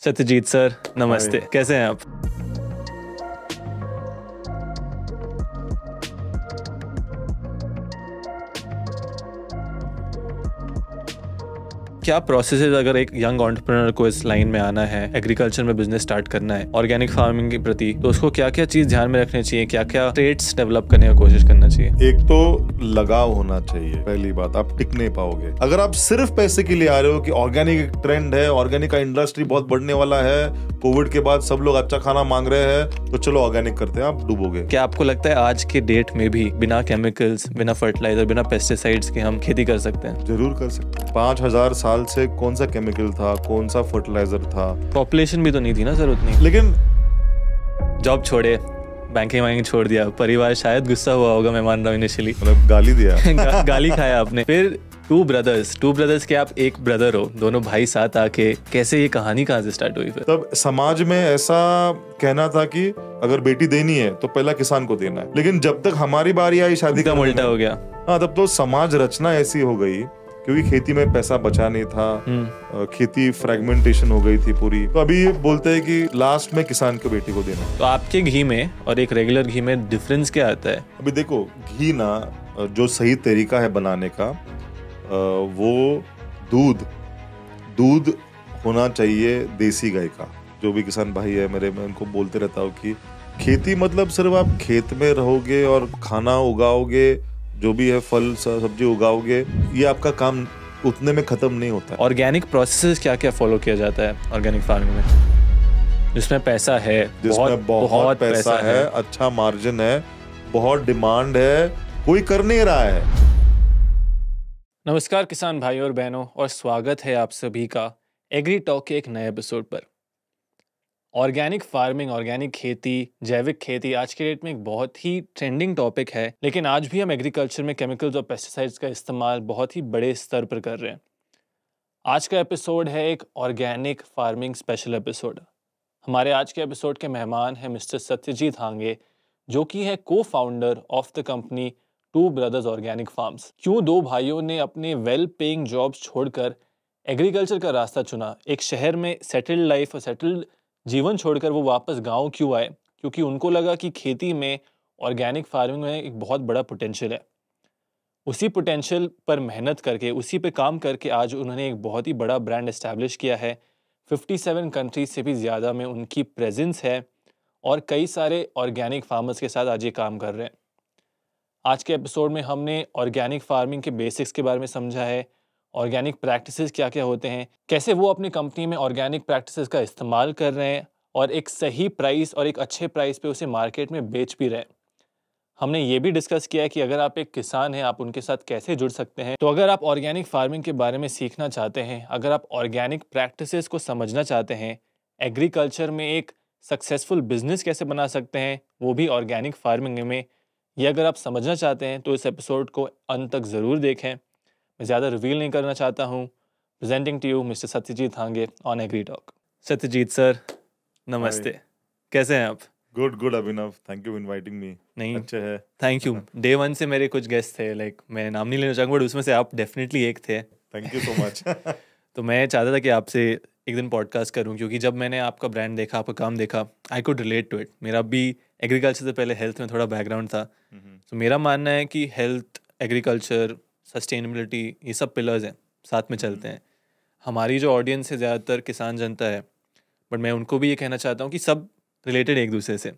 Satyajit sir नमस्ते, hi. कैसे हैं आप? क्या प्रोसेस है अगर एक यंग एंटरप्रेन्योर को इस लाइन में आना है, एग्रीकल्चर में बिजनेस स्टार्ट करना है ऑर्गेनिक फार्मिंग के प्रति, तो उसको क्या क्या चीज ध्यान में रखनी चाहिए, क्या क्या ट्रेड्स डेवलप करने की कोशिश करना चाहिए? एक तो लगाव होना चाहिए। पहली बात, आप टिक नहीं पाओगे अगर आप सिर्फ पैसे के लिए आ रहे हो कि ऑर्गेनिक एक ट्रेंड है, ऑर्गेनिक का इंडस्ट्री बहुत बढ़ने वाला है, कोविड के बाद सब लोग अच्छा खाना मांग रहे हैं तो चलो ऑर्गेनिक करते हैं, आप डूबोगे। क्या आपको लगता है आज के डेट में भी बिना केमिकल्स, बिना फर्टिलाइजर, बिना पेस्टिसाइड्स के हम खेती कर सकते हैं? जरूर कर सकते हैं। 5000 साल से कौन सा केमिकल था, कौन सा फर्टिलाइजर था? पॉपुलेशन भी तो नहीं थी ना सर उतनी। लेकिन जॉब छोड़े, बैंकिंग वैंकिंग छोड़ दिया, परिवार शायद गुस्सा हुआ होगा, मैं मान रहा हूँ इनिशियली। मतलब गाली दिया। गाली खाया आपने। फिर टू ब्रदर्स के आप एक ब्रदर हो, दोनों भाई साथ आके, कैसे ये कहानी कहाँ से स्टार्ट हुई फिर? तब समाज में ऐसा कहना था कि अगर बेटी देनी है तो पहला किसान को देना है, लेकिन जब तक हमारी बारी आई शादी एकदम करने उल्टा में, हो गया। हाँ, तब तो समाज रचना ऐसी हो गई क्योंकि खेती में पैसा बचा नहीं था, खेती फ्रेगमेंटेशन हो गई थी पूरी। तो अभी बोलते हैं कि लास्ट में किसान को बेटी को देना। तो आपके घी में और एक रेगुलर घी में डिफरेंस क्या आता है? अभी देखो, घी ना, जो सही तरीका है बनाने का, वो दूध होना चाहिए देसी गाय का। जो भी किसान भाई है मेरे, मैं उनको बोलते रहता हूँ कि खेती मतलब सिर्फ आप खेत में रहोगे और खाना उगाओगे, जो भी है फल सब्जी उगाओगे, ये आपका काम उतने में खत्म नहीं होता है। ऑर्गेनिक प्रोसेस क्या क्या फॉलो किया जाता है ऑर्गेनिक फार्मिंग में, जिसमें पैसा है, जिसमें बहुत पैसा है, अच्छा मार्जिन है, बहुत डिमांड है, कोई कर नहीं रहा है। नमस्कार किसान भाइयों और बहनों, और स्वागत है आप सभी का एग्री टॉक के एक नए एपिसोड पर। ऑर्गेनिक फार्मिंग, ऑर्गेनिक खेती, जैविक खेती आज के डेट में एक बहुत ही ट्रेंडिंग टॉपिक है, लेकिन आज भी हम एग्रीकल्चर में केमिकल्स और पेस्टिसाइड्स का इस्तेमाल बहुत ही बड़े स्तर पर कर रहे हैं। आज का एपिसोड है एक ऑर्गेनिक फार्मिंग स्पेशल एपिसोड। हमारे आज के एपिसोड के मेहमान हैं मिस्टर सत्यजीत हांगे, जो कि है को founder of the company to Brothers Organic farms. क्यों दो भाइयों ने अपने वेल पेइंग जॉब्स छोड़कर एग्रीकल्चर का रास्ता चुना, एक शहर में सेटल्ड लाइफ और सेटल्ड जीवन छोड़कर वो वापस गांव क्यों आए? क्योंकि उनको लगा कि खेती में, ऑर्गेनिक फार्मिंग में एक बहुत बड़ा पोटेंशियल है। उसी पोटेंशियल पर मेहनत करके, उसी पे काम करके आज उन्होंने एक बहुत ही बड़ा ब्रांड एस्टैब्लिश किया है। 57 कंट्रीज से भी ज़्यादा में उनकी प्रेजेंस है और कई सारे ऑर्गेनिक फार्मर्स के साथ आज ये काम कर रहे हैं। आज के एपिसोड में हमने ऑर्गेनिक फार्मिंग के बेसिक्स के बारे में समझा है, ऑर्गेनिक प्रैक्टिसेस क्या क्या होते हैं, कैसे वो अपनी कंपनी में ऑर्गेनिक प्रैक्टिसेस का इस्तेमाल कर रहे हैं और एक सही प्राइस और एक अच्छे प्राइस पे उसे मार्केट में बेच भी रहे हैं। हमने ये भी डिस्कस किया है कि अगर आप एक किसान हैं, आप उनके साथ कैसे जुड़ सकते हैं। तो अगर आप ऑर्गेनिक फार्मिंग के बारे में सीखना चाहते हैं, अगर आप ऑर्गेनिक प्रैक्टिसेस को समझना चाहते हैं, एग्रीकल्चर में एक सक्सेसफुल बिजनेस कैसे बना सकते हैं वो भी ऑर्गेनिक फार्मिंग में, ये अगर आप समझना चाहते हैं तो इस एपिसोड को अंत तक ज़रूर देखें। मैं ज़्यादा रिवील नहीं करना चाहता हूँ। Presenting to you mister Satyajit Hange on agri talk. Satyajit sir नमस्ते, हाय। कैसे हैं आप? Good Abhinav, thank you inviting me. नहीं, अच्छे है। Thank you. डे वन से मेरे कुछ गेस्ट थे, लाइक मैं नाम नहीं लेना चाहूँगा बट उसमें से आप डेफिनेटली एक थे। Thank you so much. तो मैं चाहता था कि आपसे एक दिन पॉडकास्ट करूं, क्योंकि जब मैंने आपका ब्रांड देखा, आपका काम देखा, I could relate to it. मेरा भी एग्रीकल्चर से पहले हेल्थ में थोड़ा बैकग्राउंड था, तो मेरा मानना है कि हेल्थ, एग्रीकल्चर, सस्टेनेबिलिटी, ये सब पिलर्स हैं, साथ में चलते हैं। हमारी जो ऑडियंस है ज़्यादातर किसान जनता है, बट मैं उनको भी ये कहना चाहता हूँ कि सब रिलेटेड एक दूसरे से।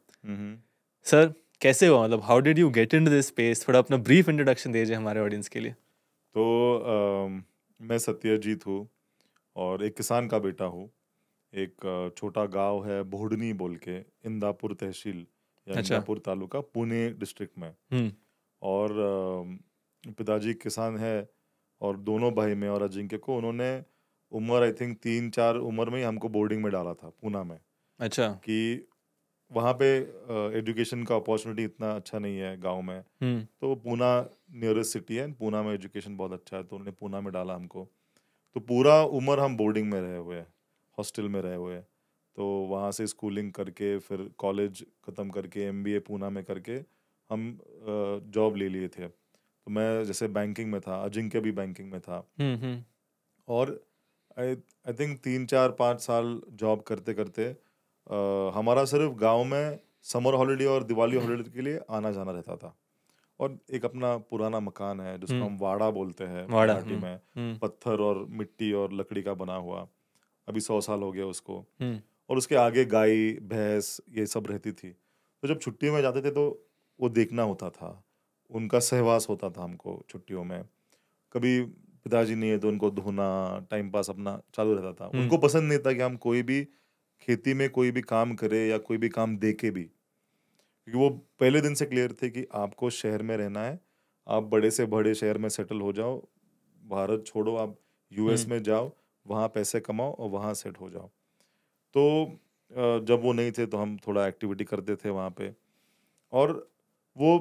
सर कैसे हुआ, मतलब how did you get into this space? थोड़ा अपना ब्रीफ इंट्रोडक्शन दीजिए हमारे ऑडियंस के लिए। तो मैं सत्यजीत हूँ और एक किसान का बेटा हूँ। एक छोटा गांव है बोहडनी बोल के, इंदापुर तहसील या अच्छा। इंदापुर तालुका, पुणे डिस्ट्रिक्ट में। हम्म। और पिताजी किसान है और दोनों भाई में और अजिंक्य को उन्होंने उम्र आई थिंक 3-4 उम्र में ही हमको बोर्डिंग में डाला था पूना में, अच्छा। कि वहाँ पे एजुकेशन का अपॉर्चुनिटी इतना अच्छा नहीं है गांव में। तो पूना नियरेस्ट सिटी है, पूना में एजुकेशन बहुत अच्छा है, तो उन्होंने पूना में डाला हमको। तो पूरा उम्र हम बोर्डिंग में रहे हुए हैं, हॉस्टल में रहे हुए हैं। तो वहाँ से स्कूलिंग करके फिर कॉलेज ख़त्म करके एमबीए पूना में करके हम जॉब ले लिए थे। तो मैं जैसे बैंकिंग में था, अजिंक्य भी बैंकिंग में था। और आई आई थिंक 3 4 5 साल जॉब करते करते हमारा सिर्फ गांव में समर हॉलिडे और दिवाली हॉलिडे के लिए आना जाना रहता था। और एक अपना पुराना मकान है जिसको हम वाड़ा बोलते हैं वाड़ा। मराठी में, पत्थर और मिट्टी और लकड़ी का बना हुआ। अभी 100 साल हो गया उसको। और उसके आगे गाय भैंस ये सब रहती थी। तो जब छुट्टियों में जाते थे तो वो देखना होता था, उनका सहवास होता था हमको छुट्टियों में। कभी पिताजी नहीं है तो उनको धोना, टाइम पास अपना चालू रहता था। उनको पसंद नहीं था कि हम कोई भी खेती में कोई भी काम करे या कोई भी काम देखे भी, क्योंकि वो पहले दिन से क्लियर थे कि आपको शहर में रहना है, आप बड़े से बड़े शहर में सेटल हो जाओ, भारत छोड़ो, आप यूएस में जाओ, वहाँ पैसे कमाओ और वहाँ सेट हो जाओ। तो जब वो नहीं थे तो हम थोड़ा एक्टिविटी करते थे वहाँ पे। और वो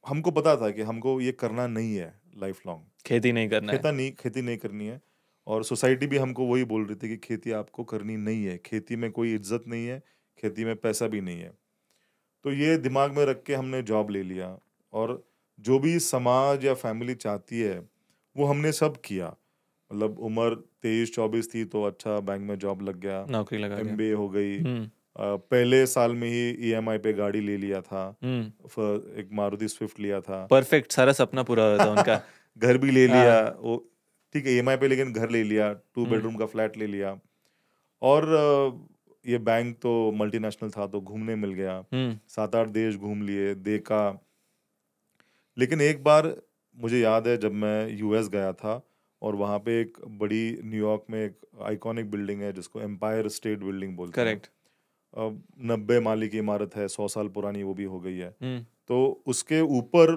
हमको पता था कि हमको ये करना नहीं है लाइफ लॉन्ग, खेती नहीं करना है। खेती नहीं करनी है। और सोसाइटी भी हमको वही बोल रही थी कि खेती आपको करनी नहीं है, खेती में कोई इज्जत नहीं है, खेती में पैसा भी नहीं है। तो ये दिमाग में रख के हमने जॉब ले लिया। और जो भी समाज या फैमिली चाहती है वो हमने सब किया। मतलब उम्र 23 24 थी तो अच्छा बैंक में जॉब लग गया, नौकरी लगा गया। एमबीए हो गई। पहले साल में ही ईएमआई पे गाड़ी ले लिया था, एक मारुति स्विफ्ट लिया था। परफेक्ट, सारा सपना पूरा हो था उनका। घर भी ले लिया हाँ। वो, ठीक है ईएमआई पे, लेकिन घर ले लिया, 2 बेडरूम का फ्लैट ले लिया। और ये बैंक तो मल्टीनेशनल था तो घूमने मिल गया, 7 8 देश घूम लिए, देखा। लेकिन एक बार मुझे याद है जब मैं यूएस गया था और वहाँ पे एक बड़ी न्यूयॉर्क में एक आइकॉनिक बिल्डिंग है जिसको एम्पायर स्टेट बिल्डिंग बोलते हैं। करेक्ट। 90 माले की इमारत है, 100 साल पुरानी वो भी हो गई है। तो उसके ऊपर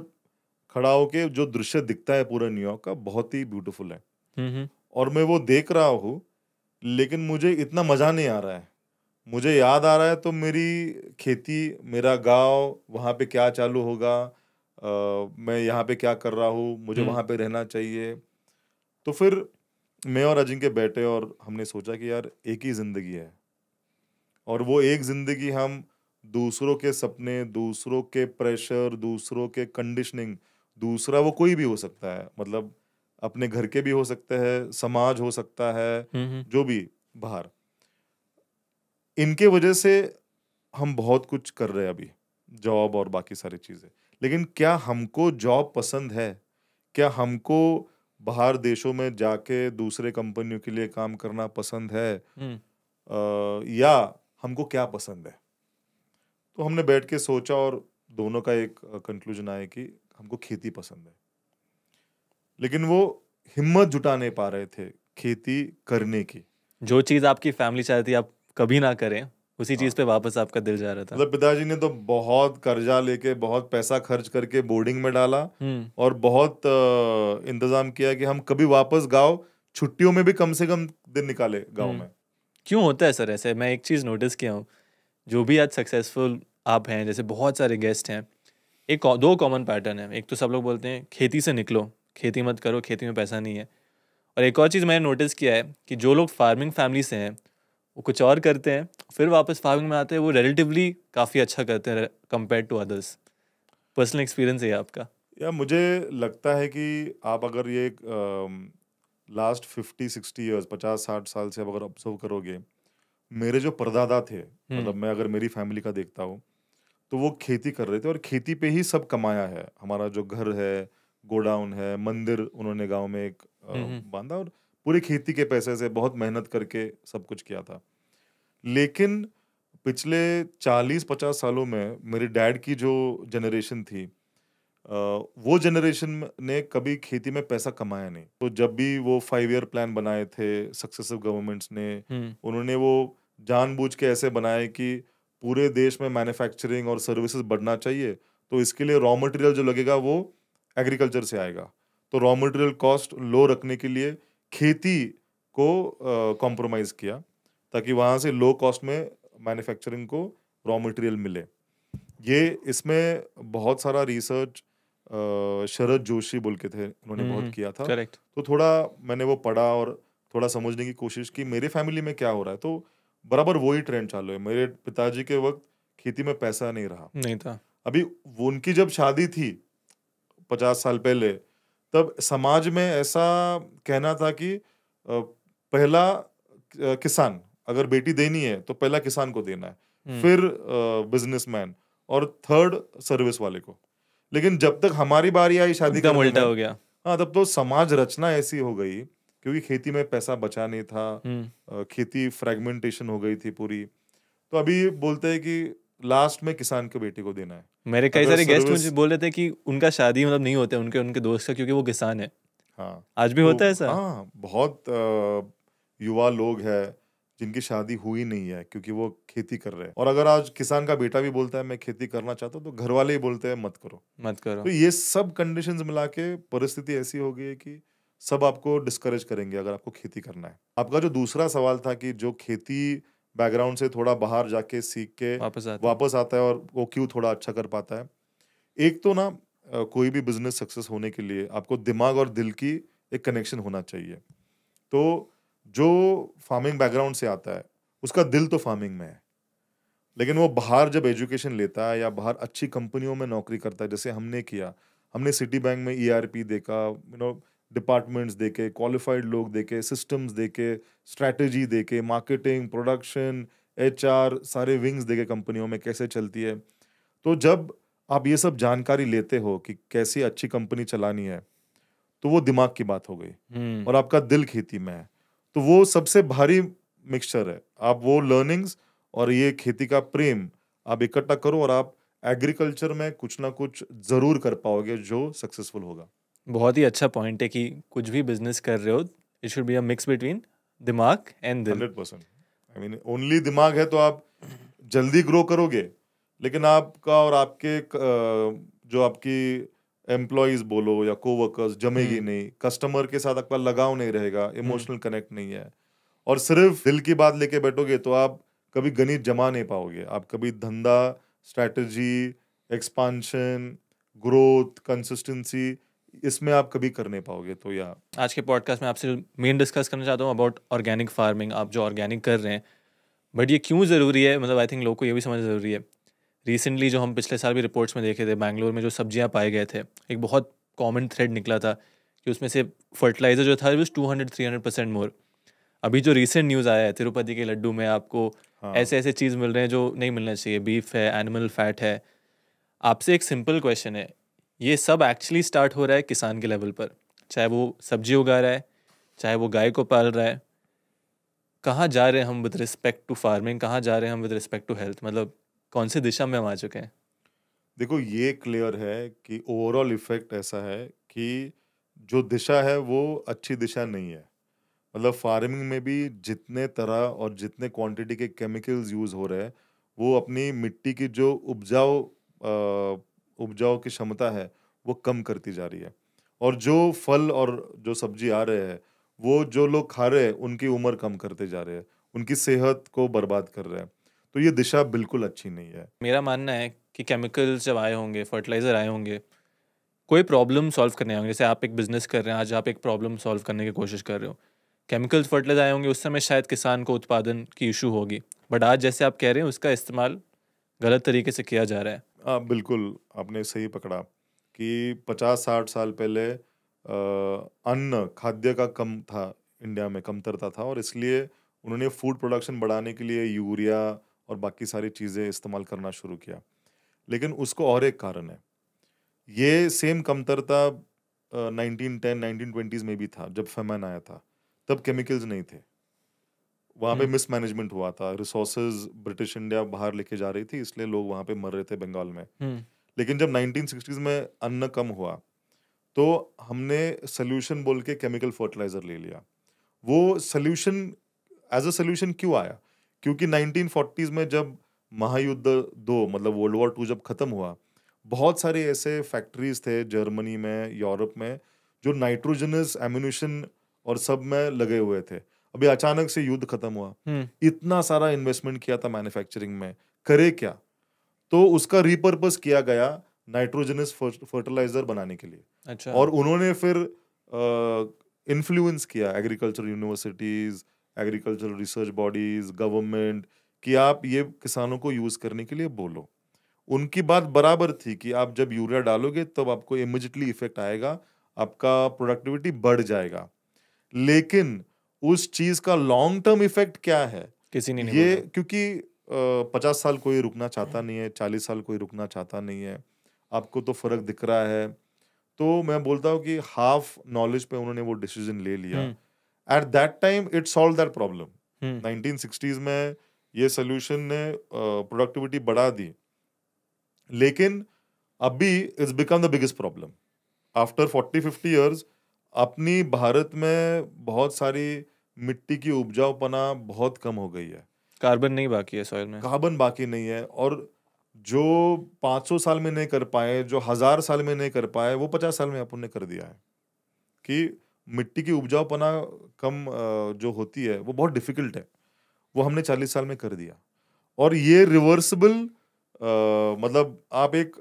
खड़ा होके जो दृश्य दिखता है पूरा न्यूयॉर्क का, बहुत ही ब्यूटीफुल है। और मैं वो देख रहा हूँ, लेकिन मुझे इतना मजा नहीं आ रहा है। मुझे याद आ रहा है तो मेरी खेती, मेरा गांव, वहाँ पे क्या चालू होगा, मैं यहाँ पे क्या कर रहा हूँ, मुझे वहाँ पे रहना चाहिए। तो फिर मैं और अजिंक्य बैठे और हमने सोचा कि यार एक ही जिंदगी है, और वो एक जिंदगी हम दूसरों के सपने, दूसरों के प्रेशर, दूसरों के कंडीशनिंग, दूसरा वो कोई भी हो सकता है, मतलब अपने घर के भी हो सकते हैं, समाज हो सकता है, जो भी बाहर, इनके वजह से हम बहुत कुछ कर रहे हैं अभी, जॉब और बाकी सारी चीजें। लेकिन क्या हमको जॉब पसंद है? क्या हमको बाहर देशों में जाके दूसरे कंपनियों के लिए काम करना पसंद है? या हमको क्या पसंद है? तो हमने बैठ के सोचा और दोनों का एक कंक्लूजन आया कि हमको खेती पसंद है। लेकिन वो हिम्मत जुटा नहीं पा रहे थे खेती करने की। जो चीज आपकी फैमिली चाहती है आप कभी ना करें, उसी चीज पे वापस आपका दिल जा रहा था। मतलब पिताजी ने तो बहुत कर्जा लेके, बहुत पैसा खर्च करके बोर्डिंग में डाला, और बहुत इंतजाम किया कि हम कभी वापस गाँव, छुट्टियों में भी कम से कम दिन निकाले गाँव में। क्यों होता है सर ऐसे? मैं एक चीज नोटिस किया हूँ, जो भी आज सक्सेसफुल आप हैं, जैसे बहुत सारे गेस्ट हैं, एक दो कॉमन पैटर्न है। एक तो सब लोग बोलते हैं खेती से निकलो, खेती मत करो, खेती में पैसा नहीं है। और एक और चीज़ मैंने नोटिस किया है कि जो लोग फार्मिंग फैमिली से हैं वो कुछ और करते हैं, फिर वापस फार्मिंग में आते हैं, वो रिलेटिवली काफ़ी अच्छा करते हैं compare to others. Personal experience है आपका? या मुझे लगता है कि आप अगर ये लास्ट 50 60 ईयर्स, 50 60 साल से अगर ऑब्जर्व करोगे, मेरे जो परदादा थे, मतलब मैं अगर मेरी फैमिली का देखता हूँ, तो वो खेती कर रहे थे और खेती पे ही सब कमाया है। हमारा जो घर है, गोडाउन है, मंदिर उन्होंने गांव में एक बांधा, और पूरी खेती के पैसे से बहुत मेहनत करके सब कुछ किया था। लेकिन पिछले 40 50 सालों में मेरे डैड की जो जनरेशन थी, वो जनरेशन ने कभी खेती में पैसा कमाया नहीं। तो जब भी वो 5 ईयर प्लान बनाए थे सक्सेसिव गवर्नमेंट्स ने, उन्होंने वो जानबूझ के ऐसे बनाए कि पूरे देश में मैन्युफैक्चरिंग और सर्विसेज बढ़ना चाहिए, तो इसके लिए रॉ मटेरियल जो लगेगा वो एग्रीकल्चर से आएगा। तो रॉ मटेरियल कॉस्ट लो रखने के लिए खेती को कॉम्प्रोमाइज किया, ताकि वहाँ से लो कॉस्ट में मैन्युफैक्चरिंग को रॉ मटेरियल मिले। ये इसमें बहुत सारा रिसर्च शरद जोशी बोल के थे, उन्होंने बहुत किया था। करेक्ट। तो थोड़ा मैंने वो पढ़ा और थोड़ा समझने की कोशिश की मेरे फैमिली में क्या हो रहा है, तो बराबर वही ट्रेंड चालू है। मेरे पिताजी के वक्त खेती में पैसा नहीं रहा। नहीं था। अभी वो उनकी जब शादी थी 50 साल पहले, तब समाज में ऐसा कहना था कि पहला किसान, अगर बेटी देनी है तो पहला किसान को देना है, फिर बिजनेसमैन, और थर्ड सर्विस वाले को। लेकिन जब तक हमारी बारी आई शादी एकदम करने उल्टा में, हो गया। हाँ, तब तो समाज रचना ऐसी हो गई, क्योंकि खेती में पैसा बचा नहीं था, खेती फ्रेगमेंटेशन हो गई थी पूरी। तो अभी बोलते हैं कि लास्ट में किसान के बेटे को देना है। मेरे कई अगर सारे गेस्ट मुझे सर्विस, बोल रहे थे कि उनका शादी मतलब नहीं होते उनके दोस्त का, क्योंकि वो किसान है। हाँ, आज भी तो होता है ऐसा? हाँ, बहुत युवा लोग हैं जिनकी शादी हुई नहीं है क्योंकि वो खेती कर रहे हैं। और अगर आज किसान का बेटा भी बोलता है मैं खेती करना चाहता हूँ, तो घर वाले ही बोलते हैं मत करो। मत करो। तो ये सब कंडीशंस मिला के परिस्थिति ऐसी हो गई है कि सब आपको डिस्करेज करेंगे अगर आपको खेती करना है। आपका जो दूसरा सवाल था कि जो खेती बैकग्राउंड से थोड़ा बाहर जाके सीख के वापस आता है और वो क्यों थोड़ा अच्छा कर पाता है। एक तो ना, कोई भी बिजनेस सक्सेस होने के लिए आपको दिमाग और दिल की एक कनेक्शन होना चाहिए। तो जो फार्मिंग बैकग्राउंड से आता है उसका दिल तो फार्मिंग में है, लेकिन वो बाहर जब एजुकेशन लेता है या बाहर अच्छी कंपनियों में नौकरी करता है, जैसे हमने किया, हमने सिटी बैंक में ईआरपी देखा, डिपार्टमेंट्स देखे, क्वालिफाइड लोग देखे, सिस्टम्स देखे, स्ट्रैटेजी देखे, मार्केटिंग, प्रोडक्शन, एचआर, सारे विंग्स देखे कंपनियों में कैसे चलती है। तो जब आप ये सब जानकारी लेते हो कि कैसी अच्छी कंपनी चलानी है, तो वो दिमाग की बात हो गई और आपका दिल खेती में है, तो वो सबसे भारी मिक्सचर है। आप वो लर्निंग्स और ये खेती का प्रेम आप इकट्ठा करो और आप एग्रीकल्चर में कुछ ना कुछ जरूर कर पाओगे जो सक्सेसफुल होगा। बहुत ही अच्छा पॉइंट है कि कुछ भी बिजनेस कर रहे हो, it should be a mix between दिमाग एंड दिल। 100%। आई मीन ओनली दिमाग है तो आप जल्दी ग्रो करोगे, लेकिन आपका और आपके जो आपकी एम्प्लॉयज बोलो या कोवर्कर्स जमेगी नहीं, कस्टमर के साथ आपका लगाव नहीं रहेगा, इमोशनल कनेक्ट नहीं है, और सिर्फ दिल की बात लेके बैठोगे तो आप कभी गणित जमा नहीं पाओगे। आप कभी धंधा, स्ट्रैटेजी, एक्सपांशन, ग्रोथ, कंसिस्टेंसी, इसमें आप कभी कर नहीं पाओगे। तो या आज के पॉडकास्ट में आपसे मेन डिस्कस करना चाहता हूँ अबाउट ऑर्गेनिक फार्मिंग। आप जो ऑर्गेनिक कर रहे हैं, बट ये क्यों ज़रूरी है, मतलब आई थिंक लोगों को ये भी समझना ज़रूरी है। रिसेंटली जो हम पिछले साल भी रिपोर्ट्स में देखे थे, बैंगलोर में जो सब्जियां पाए गए थे, एक बहुत कॉमन थ्रेड निकला था कि उसमें से फर्टिलाइजर जो था वो 200-300% मोर। अभी जो रिसेंट न्यूज़ आया है, तिरुपति के लड्डू में आपको ऐसे ऐसे चीज़ मिल रहे हैं जो नहीं मिलना चाहिए, बीफ है, एनिमल फैट है। आपसे एक सिंपल क्वेश्चन है, ये सब एक्चुअली स्टार्ट हो रहा है किसान के लेवल पर, चाहे वो सब्जी उगा रहा है, चाहे वो गाय को पाल रहा है। कहाँ जा रहे हैं हम विद रिस्पेक्ट टू फार्मिंग, कहाँ जा रहे हैं हम विद रिस्पेक्ट टू हेल्थ, मतलब कौन से दिशा में हम आ चुके हैं? देखो, ये क्लियर है कि ओवरऑल इफेक्ट ऐसा है कि जो दिशा है वो अच्छी दिशा नहीं है। मतलब फार्मिंग में भी जितने तरह और जितने क्वांटिटी के केमिकल्स यूज हो रहे हैं, वो अपनी मिट्टी की जो उपजाऊ की क्षमता है वो कम करती जा रही है। और जो फल और जो सब्जी आ रहे हैं, वो जो लोग खा रहे हैं उनकी उम्र कम करते जा रहे हैं, उनकी सेहत को बर्बाद कर रहे हैं। तो ये दिशा बिल्कुल अच्छी नहीं है। मेरा मानना है कि केमिकल्स जब आए होंगे, फर्टिलाइज़र आए होंगे, कोई प्रॉब्लम सॉल्व करने आए होंगे। जैसे आप एक बिजनेस कर रहे हैं, आज आप एक प्रॉब्लम सॉल्व करने की कोशिश कर रहे हो, केमिकल्स फर्टिलाइजर आए होंगे, उस समय शायद किसान को उत्पादन की इशू होगी। बट आज जैसे आप कह रहे हैं, उसका इस्तेमाल गलत तरीके से किया जा रहा है। बिल्कुल, आपने सही पकड़ा कि 50-60 साल पहले अन्न, खाद्य का कम था, इंडिया में कमतरता था, और इसलिए उन्होंने फूड प्रोडक्शन बढ़ाने के लिए यूरिया और बाकी सारी चीज़ें इस्तेमाल करना शुरू किया। लेकिन उसको और एक कारण है, ये सेम कमतरता 1910, 1920s में भी था, जब फेमन आया था, तब केमिकल्स नहीं थे। वहाँ पे मिसमैनेजमेंट हुआ था, रिसोर्सेज ब्रिटिश इंडिया बाहर लेके जा रही थी, इसलिए लोग वहाँ पे मर रहे थे बंगाल में। लेकिन जब 1960s में अन्न कम हुआ, तो हमने सोल्यूशन बोल के केमिकल फर्टिलाइजर ले लिया। वो सोल्यूशन एज अ सोल्यूशन क्यों आया? क्योंकि 1940s में जब महायुद्ध 2 मतलब वर्ल्ड वॉर 2 जब खत्म हुआ, बहुत सारे ऐसे फैक्ट्रीज थे जर्मनी में, यूरोप में, जो नाइट्रोजनस एम्यूनिशन और सब में लगे हुए थे। अभी अचानक से युद्ध खत्म हुआ, इतना सारा इन्वेस्टमेंट किया था मैन्युफैक्चरिंग में, करे क्या? तो उसका रिपर्पस किया गया नाइट्रोजनस फर्टिलाइजर बनाने के लिए। अच्छा। और उन्होंने फिर इन्फ्लुएंस किया agriculture universities, agriculture research bodies, government, कि आप ये किसानों को यूज करने के लिए बोलो। उनकी बात बराबर थी कि आप जब यूरिया डालोगे तब आपको इमीडिएटली इफेक्ट आएगा, आपका प्रोडक्टिविटी बढ़ जाएगा। लेकिन उस चीज का लॉन्ग टर्म इफेक्ट क्या है किसी ने नहीं ये, बोला। क्योंकि 50 साल कोई रुकना चाहता नहीं है, 40 साल कोई रुकना चाहता नहीं है, आपको तो फर्क दिख रहा है। तो मैं बोलता हूँ कि हाफ नॉलेज पे उन्होंने वो डिसीजन ले लिया। At that time it solve that problem. 1960s में ये सोल्यूशन ने प्रोडक्टिविटी बढ़ा दी, लेकिन अभी it's become the biggest problem after 40-50 years. अपनी भारत में बहुत सारी मिट्टी की उपजाऊपना बहुत कम हो गई है, कार्बन नहीं बाकी है सॉइल में। कार्बन बाकी नहीं है, और जो 500 साल में नहीं कर पाए, जो 1000 साल में नहीं कर पाए, वो 50 साल में अपन ने कर दिया है। कि मिट्टी की उपजाऊपना कम जो होती है वो बहुत डिफिकल्ट है, वो हमने 40 साल में कर दिया। और ये रिवर्सिबल, मतलब आप एक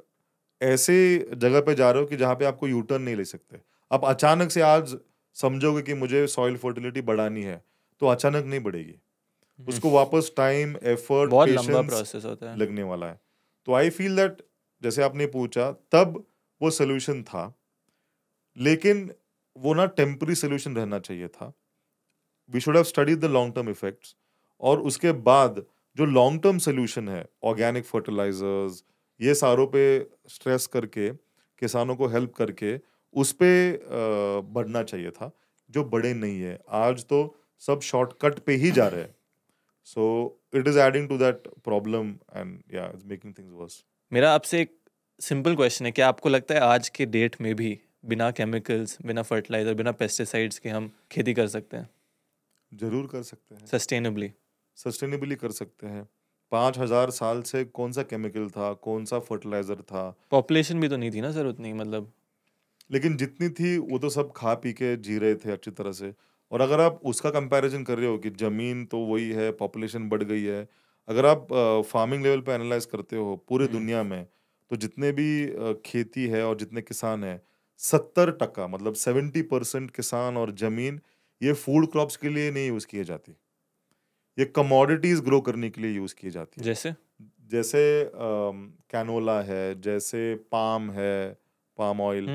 ऐसे जगह पे जा रहे हो कि जहाँ पे आपको यू टर्न नहीं ले सकते। आप अचानक से आज समझोगे कि मुझे सॉइल फर्टिलिटी बढ़ानी है, तो अचानक नहीं बढ़ेगी, उसको वापस टाइम, एफर्ट, बहुत लंबा पेशेंस प्रोसेस होता है। लगने वाला है। तो आई फील दैट, जैसे आपने पूछा, तब वो सोल्यूशन था, लेकिन वो ना टेम्पररी सोल्यूशन रहना चाहिए था। We should have studied the long term effects, और उसके बाद जो लॉन्ग टर्म सोल्यूशन है, ऑर्गेनिक फर्टिलाइजर्स, ये सारों पे स्ट्रेस करके, किसानों को हेल्प करके उस पे बढ़ना चाहिए था, जो बड़े नहीं है। आज तो सब शॉर्टकट पे ही जा रहे हैं। So it is adding to that problem, and या इट्स मेकिंग थिंग्स वर्स। मेरा आपसे एक सिंपल क्वेश्चन है, क्या आपको लगता है आज के डेट में भी बिना केमिकल्स, बिना फर्टिलाइजर, बिना पेस्टिसाइड्स के हम खेती कर सकते हैं जरूर कर सकते हैं, सस्टेनेबली? सस्टेनेबली कर सकते हैं। 5000 साल से कौन सा केमिकल था, कौन सा फर्टिलाइजर था? पॉपुलेशन भी तो नहीं थी ना सर उतनी, मतलब। लेकिन जितनी थी वो तो सब खा पी के जी रहे थे अच्छी तरह से। और अगर आप उसका कंपैरिजन कर रहे हो कि जमीन तो वही है, पॉपुलेशन बढ़ गई है, अगर आप फार्मिंग लेवल पे एनालाइज करते हो पूरे दुनिया में, तो जितने भी खेती है और जितने किसान हैं, 70% मतलब 70% किसान और जमीन ये फूड क्रॉप्स के लिए नहीं यूज की जाती, ये कमोडिटीज ग्रो करने के लिए यूज की जाती है। जैसे जैसे कैनोला है, जैसे पाम है, पाम ऑयल,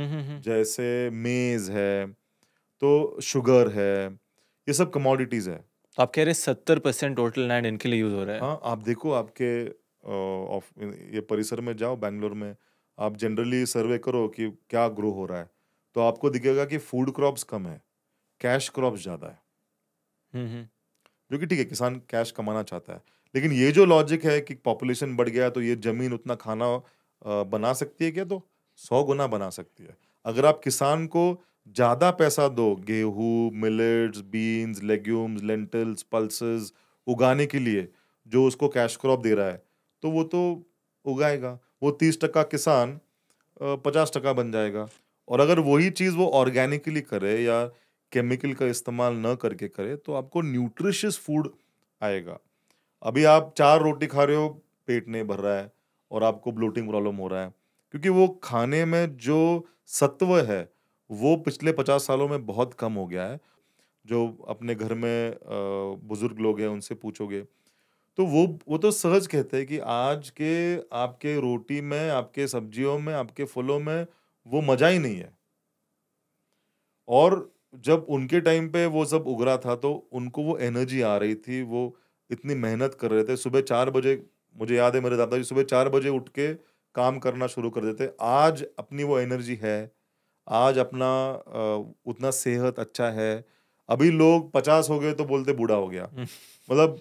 जैसे मेज है, तो शुगर है, ये सब कमोडिटीज है। तो आप कह रहे हैं 70% टोटल लैंड इनके लिए यूज हो रहा है? हाँ, आप देखो आपके ये परिसर में जाओ बेंगलोर में, आप जनरली सर्वे करो कि क्या ग्रो हो रहा है, तो आपको दिखेगा कि फूड क्रॉप्स कम है, कैश क्रॉप्स ज्यादा है। जो कि ठीक है, किसान कैश कमाना चाहता है, लेकिन ये जो लॉजिक है कि पॉपुलेशन बढ़ गया तो ये जमीन उतना खाना बना सकती है क्या? तो 100 गुना बना सकती है। अगर आप किसान को ज्यादा पैसा दो, गेहूं, millets, beans, legumes, lentils, pulses उगाने के लिए, जो उसको कैश क्रॉप दे रहा है, तो वो तो उगाएगा। वो 30% किसान 50% बन जाएगा। और अगर वही चीज वो ऑर्गेनिकली करे या केमिकल का इस्तेमाल न करके करे, तो आपको न्यूट्रिशियस फूड आएगा। अभी आप 4 रोटी खा रहे हो, पेट नहीं भर रहा है और आपको ब्लोटिंग प्रॉब्लम हो रहा है, क्योंकि वो खाने में जो सत्व है वो पिछले 50 सालों में बहुत कम हो गया है। जो अपने घर में बुजुर्ग लोग हैं उनसे पूछोगे, तो वो तो सहज कहते हैं कि आज के आपके रोटी में, आपके सब्जियों में, आपके फलों में वो मजा ही नहीं है। और जब उनके टाइम पे वो सब उग रहा था तो उनको वो एनर्जी आ रही थी, वो इतनी मेहनत कर रहे थे। सुबह 4 बजे, मुझे याद है मेरे दादाजी सुबह 4 बजे उठ के काम करना शुरू कर देते। आज अपनी वो एनर्जी है, आज अपना उतना सेहत अच्छा है। अभी लोग 50 हो गए तो बोलते बूढ़ा हो गया। मतलब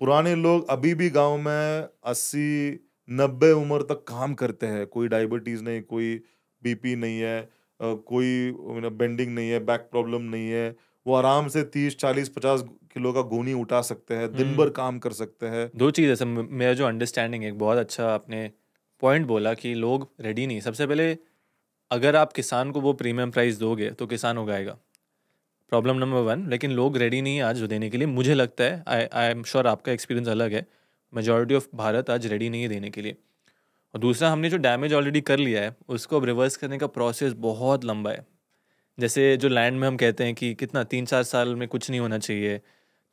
पुराने लोग अभी भी गांव में 80-90 उम्र तक काम करते हैं, कोई डायबिटीज नहीं, कोई बीपी नहीं है, कोई बेंडिंग नहीं है, बैक प्रॉब्लम नहीं है। वो आराम से 30-40-50 किलो का गोनी उठा सकते हैं, दिन भर काम कर सकते हैं। दो चीज़ है सर, मेरा जो अंडरस्टैंडिंग है, एक बहुत अच्छा आपने पॉइंट बोला कि लोग रेडी नहीं। सबसे पहले अगर आप किसान को वो प्रीमियम प्राइस दोगे तो किसान उगाएगा, प्रॉब्लम नंबर 1। लेकिन लोग रेडी नहीं है आज देने के लिए, मुझे लगता है। आई एम श्योर आपका एक्सपीरियंस अलग है। मेजॉरिटी ऑफ भारत आज रेडी नहीं है देने के लिए। और दूसरा, हमने जो डैमेज ऑलरेडी कर लिया है उसको अब रिवर्स करने का प्रोसेस बहुत लंबा है। जैसे जो लैंड में हम कहते हैं कि कितना 3-4 साल में कुछ नहीं होना चाहिए,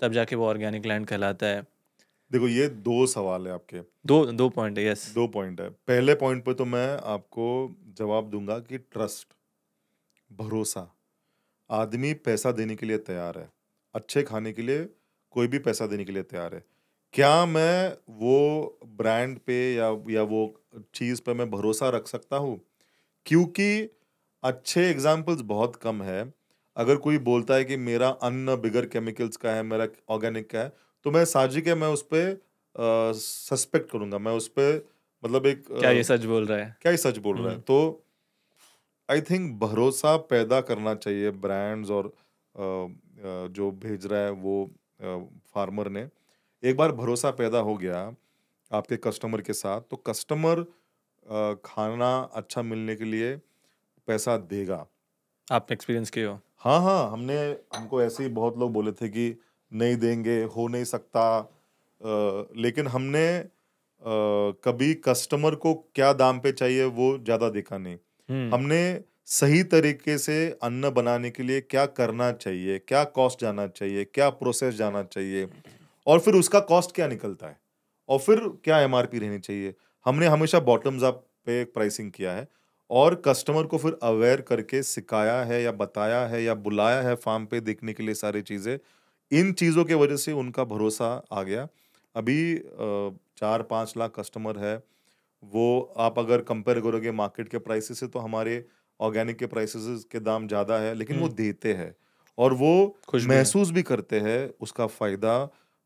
तब जाके वो ऑर्गेनिक लैंड कहलाता है। देखो, ये 2 सवाल है आपके, दो दो पॉइंट है, यस। 2 पॉइंट है। पहले पॉइंट पे तो मैं आपको जवाब दूंगा कि ट्रस्ट, भरोसा, आदमी पैसा देने के लिए तैयार है। अच्छे खाने के लिए कोई भी पैसा देने के लिए तैयार है। क्या मैं वो ब्रांड पे या वो चीज़ पे मैं भरोसा रख सकता हूँ? क्योंकि अच्छे एग्ज़ाम्पल्स बहुत कम है। अगर कोई बोलता है कि मेरा अन्न बगैर केमिकल्स का है, मेरा ऑर्गेनिक का है, तो मैं साजिक है, मैं उसपे सस्पेक्ट करूँगा। मैं उसपे मतलब एक क्या ये सच बोल रहा है? क्या ही सच बोल रहा है? तो आई थिंक भरोसा पैदा करना चाहिए ब्रांड्स और जो भेज रहा है वो फार्मर ने। एक बार भरोसा पैदा हो गया आपके कस्टमर के साथ, तो कस्टमर खाना अच्छा मिलने के लिए पैसा देगा। आपने एक्सपीरियंस किए हो? हाँ, हाँ, हमको ऐसे ही बहुत लोग बोले थे कि नहीं देंगे, हो नहीं सकता। लेकिन हमने कभी कस्टमर को क्या दाम पे चाहिए वो ज़्यादा देखा नहीं। हुँ, हमने सही तरीके से अन्न बनाने के लिए क्या करना चाहिए, क्या कॉस्ट जाना चाहिए, क्या प्रोसेस जाना चाहिए और फिर उसका कॉस्ट क्या निकलता है और फिर क्या एमआरपी रहनी चाहिए। हमने हमेशा बॉटम्स अप पे प्राइसिंग किया है और कस्टमर को फिर अवेयर करके सिखाया है या बताया है या बुलाया है फार्म पे देखने के लिए सारी चीज़ें। इन चीज़ों की वजह से उनका भरोसा आ गया। अभी 4-5 लाख कस्टमर है। वो आप अगर कंपेयर करोगे मार्केट के प्राइसेस से तो हमारे ऑर्गेनिक के प्राइसेस के दाम ज़्यादा है, लेकिन वो हुँ, देते हैं और वो खुश भी हैं। महसूस भी करते हैं उसका फ़ायदा,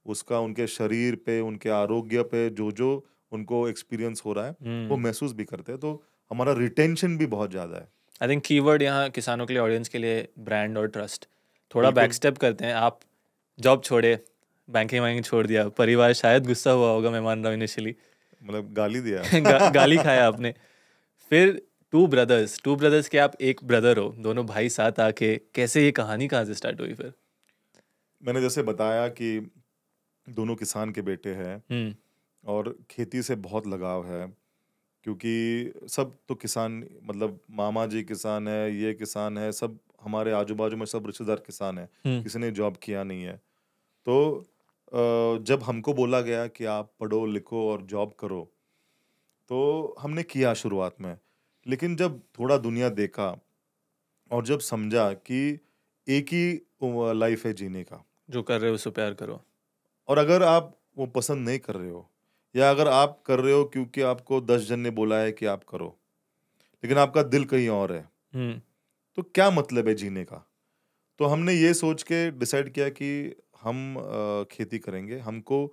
उसका उनके शरीर पे, उनके आरोग्य पे जो-जो उनको एक्सपीरियंस हो रहा है, वो हुँ, महसूस भी करते हैं। तो हमारा रिटेंशन भी बहुत ज़्यादा है। आई थिंक कीवर्ड यहाँ किसानों के लिए, ऑडियंस के लिए ब्रांड और ट्रस्ट। थोड़ा बैक बिल्कुल, स्टेप करते हैं। आप जॉब छोड़े, बैंकिंग-वैकिंग छोड़ दिया, परिवार शायद गुस्सा हुआ होगा, मैं मान रहा हूँ इनिशियली। मतलब गाली दिया। गाली खाया आपने। फिर टू ब्रदर्स के आप एक ब्रदर हो, दोनों भाई साथ आके कैसे ये कहानी कहाँ से स्टार्ट हुई फिर? मैंने जैसे बताया कि दोनों किसान के बेटे हैं हुँ, और खेती से बहुत लगाव है। क्योंकि सब तो किसान मतलब मामा जी किसान है, ये किसान है, सब हमारे आजू-बाजू में सब रिश्तेदार किसान हैं, हुँ, किसी ने जॉब किया नहीं है। तो जब हमको बोला गया कि आप पढ़ो, लिखो और जॉब करो, तो हमने किया शुरुआत में। लेकिन जब थोड़ा दुनिया देखा और जब समझा कि एक ही लाइफ है जीने का जो कर रहे हो उससे प्यार करो। और अगर आप वो पसंद नहीं कर रहे हो या अगर आप कर रहे हो क्योंकि आपको 10 जन ने बोला है कि आप करो, लेकिन आपका दिल कहीं और है, हुँ, तो क्या मतलब है जीने का? तो हमने ये सोच के डिसाइड किया कि हम खेती करेंगे। हमको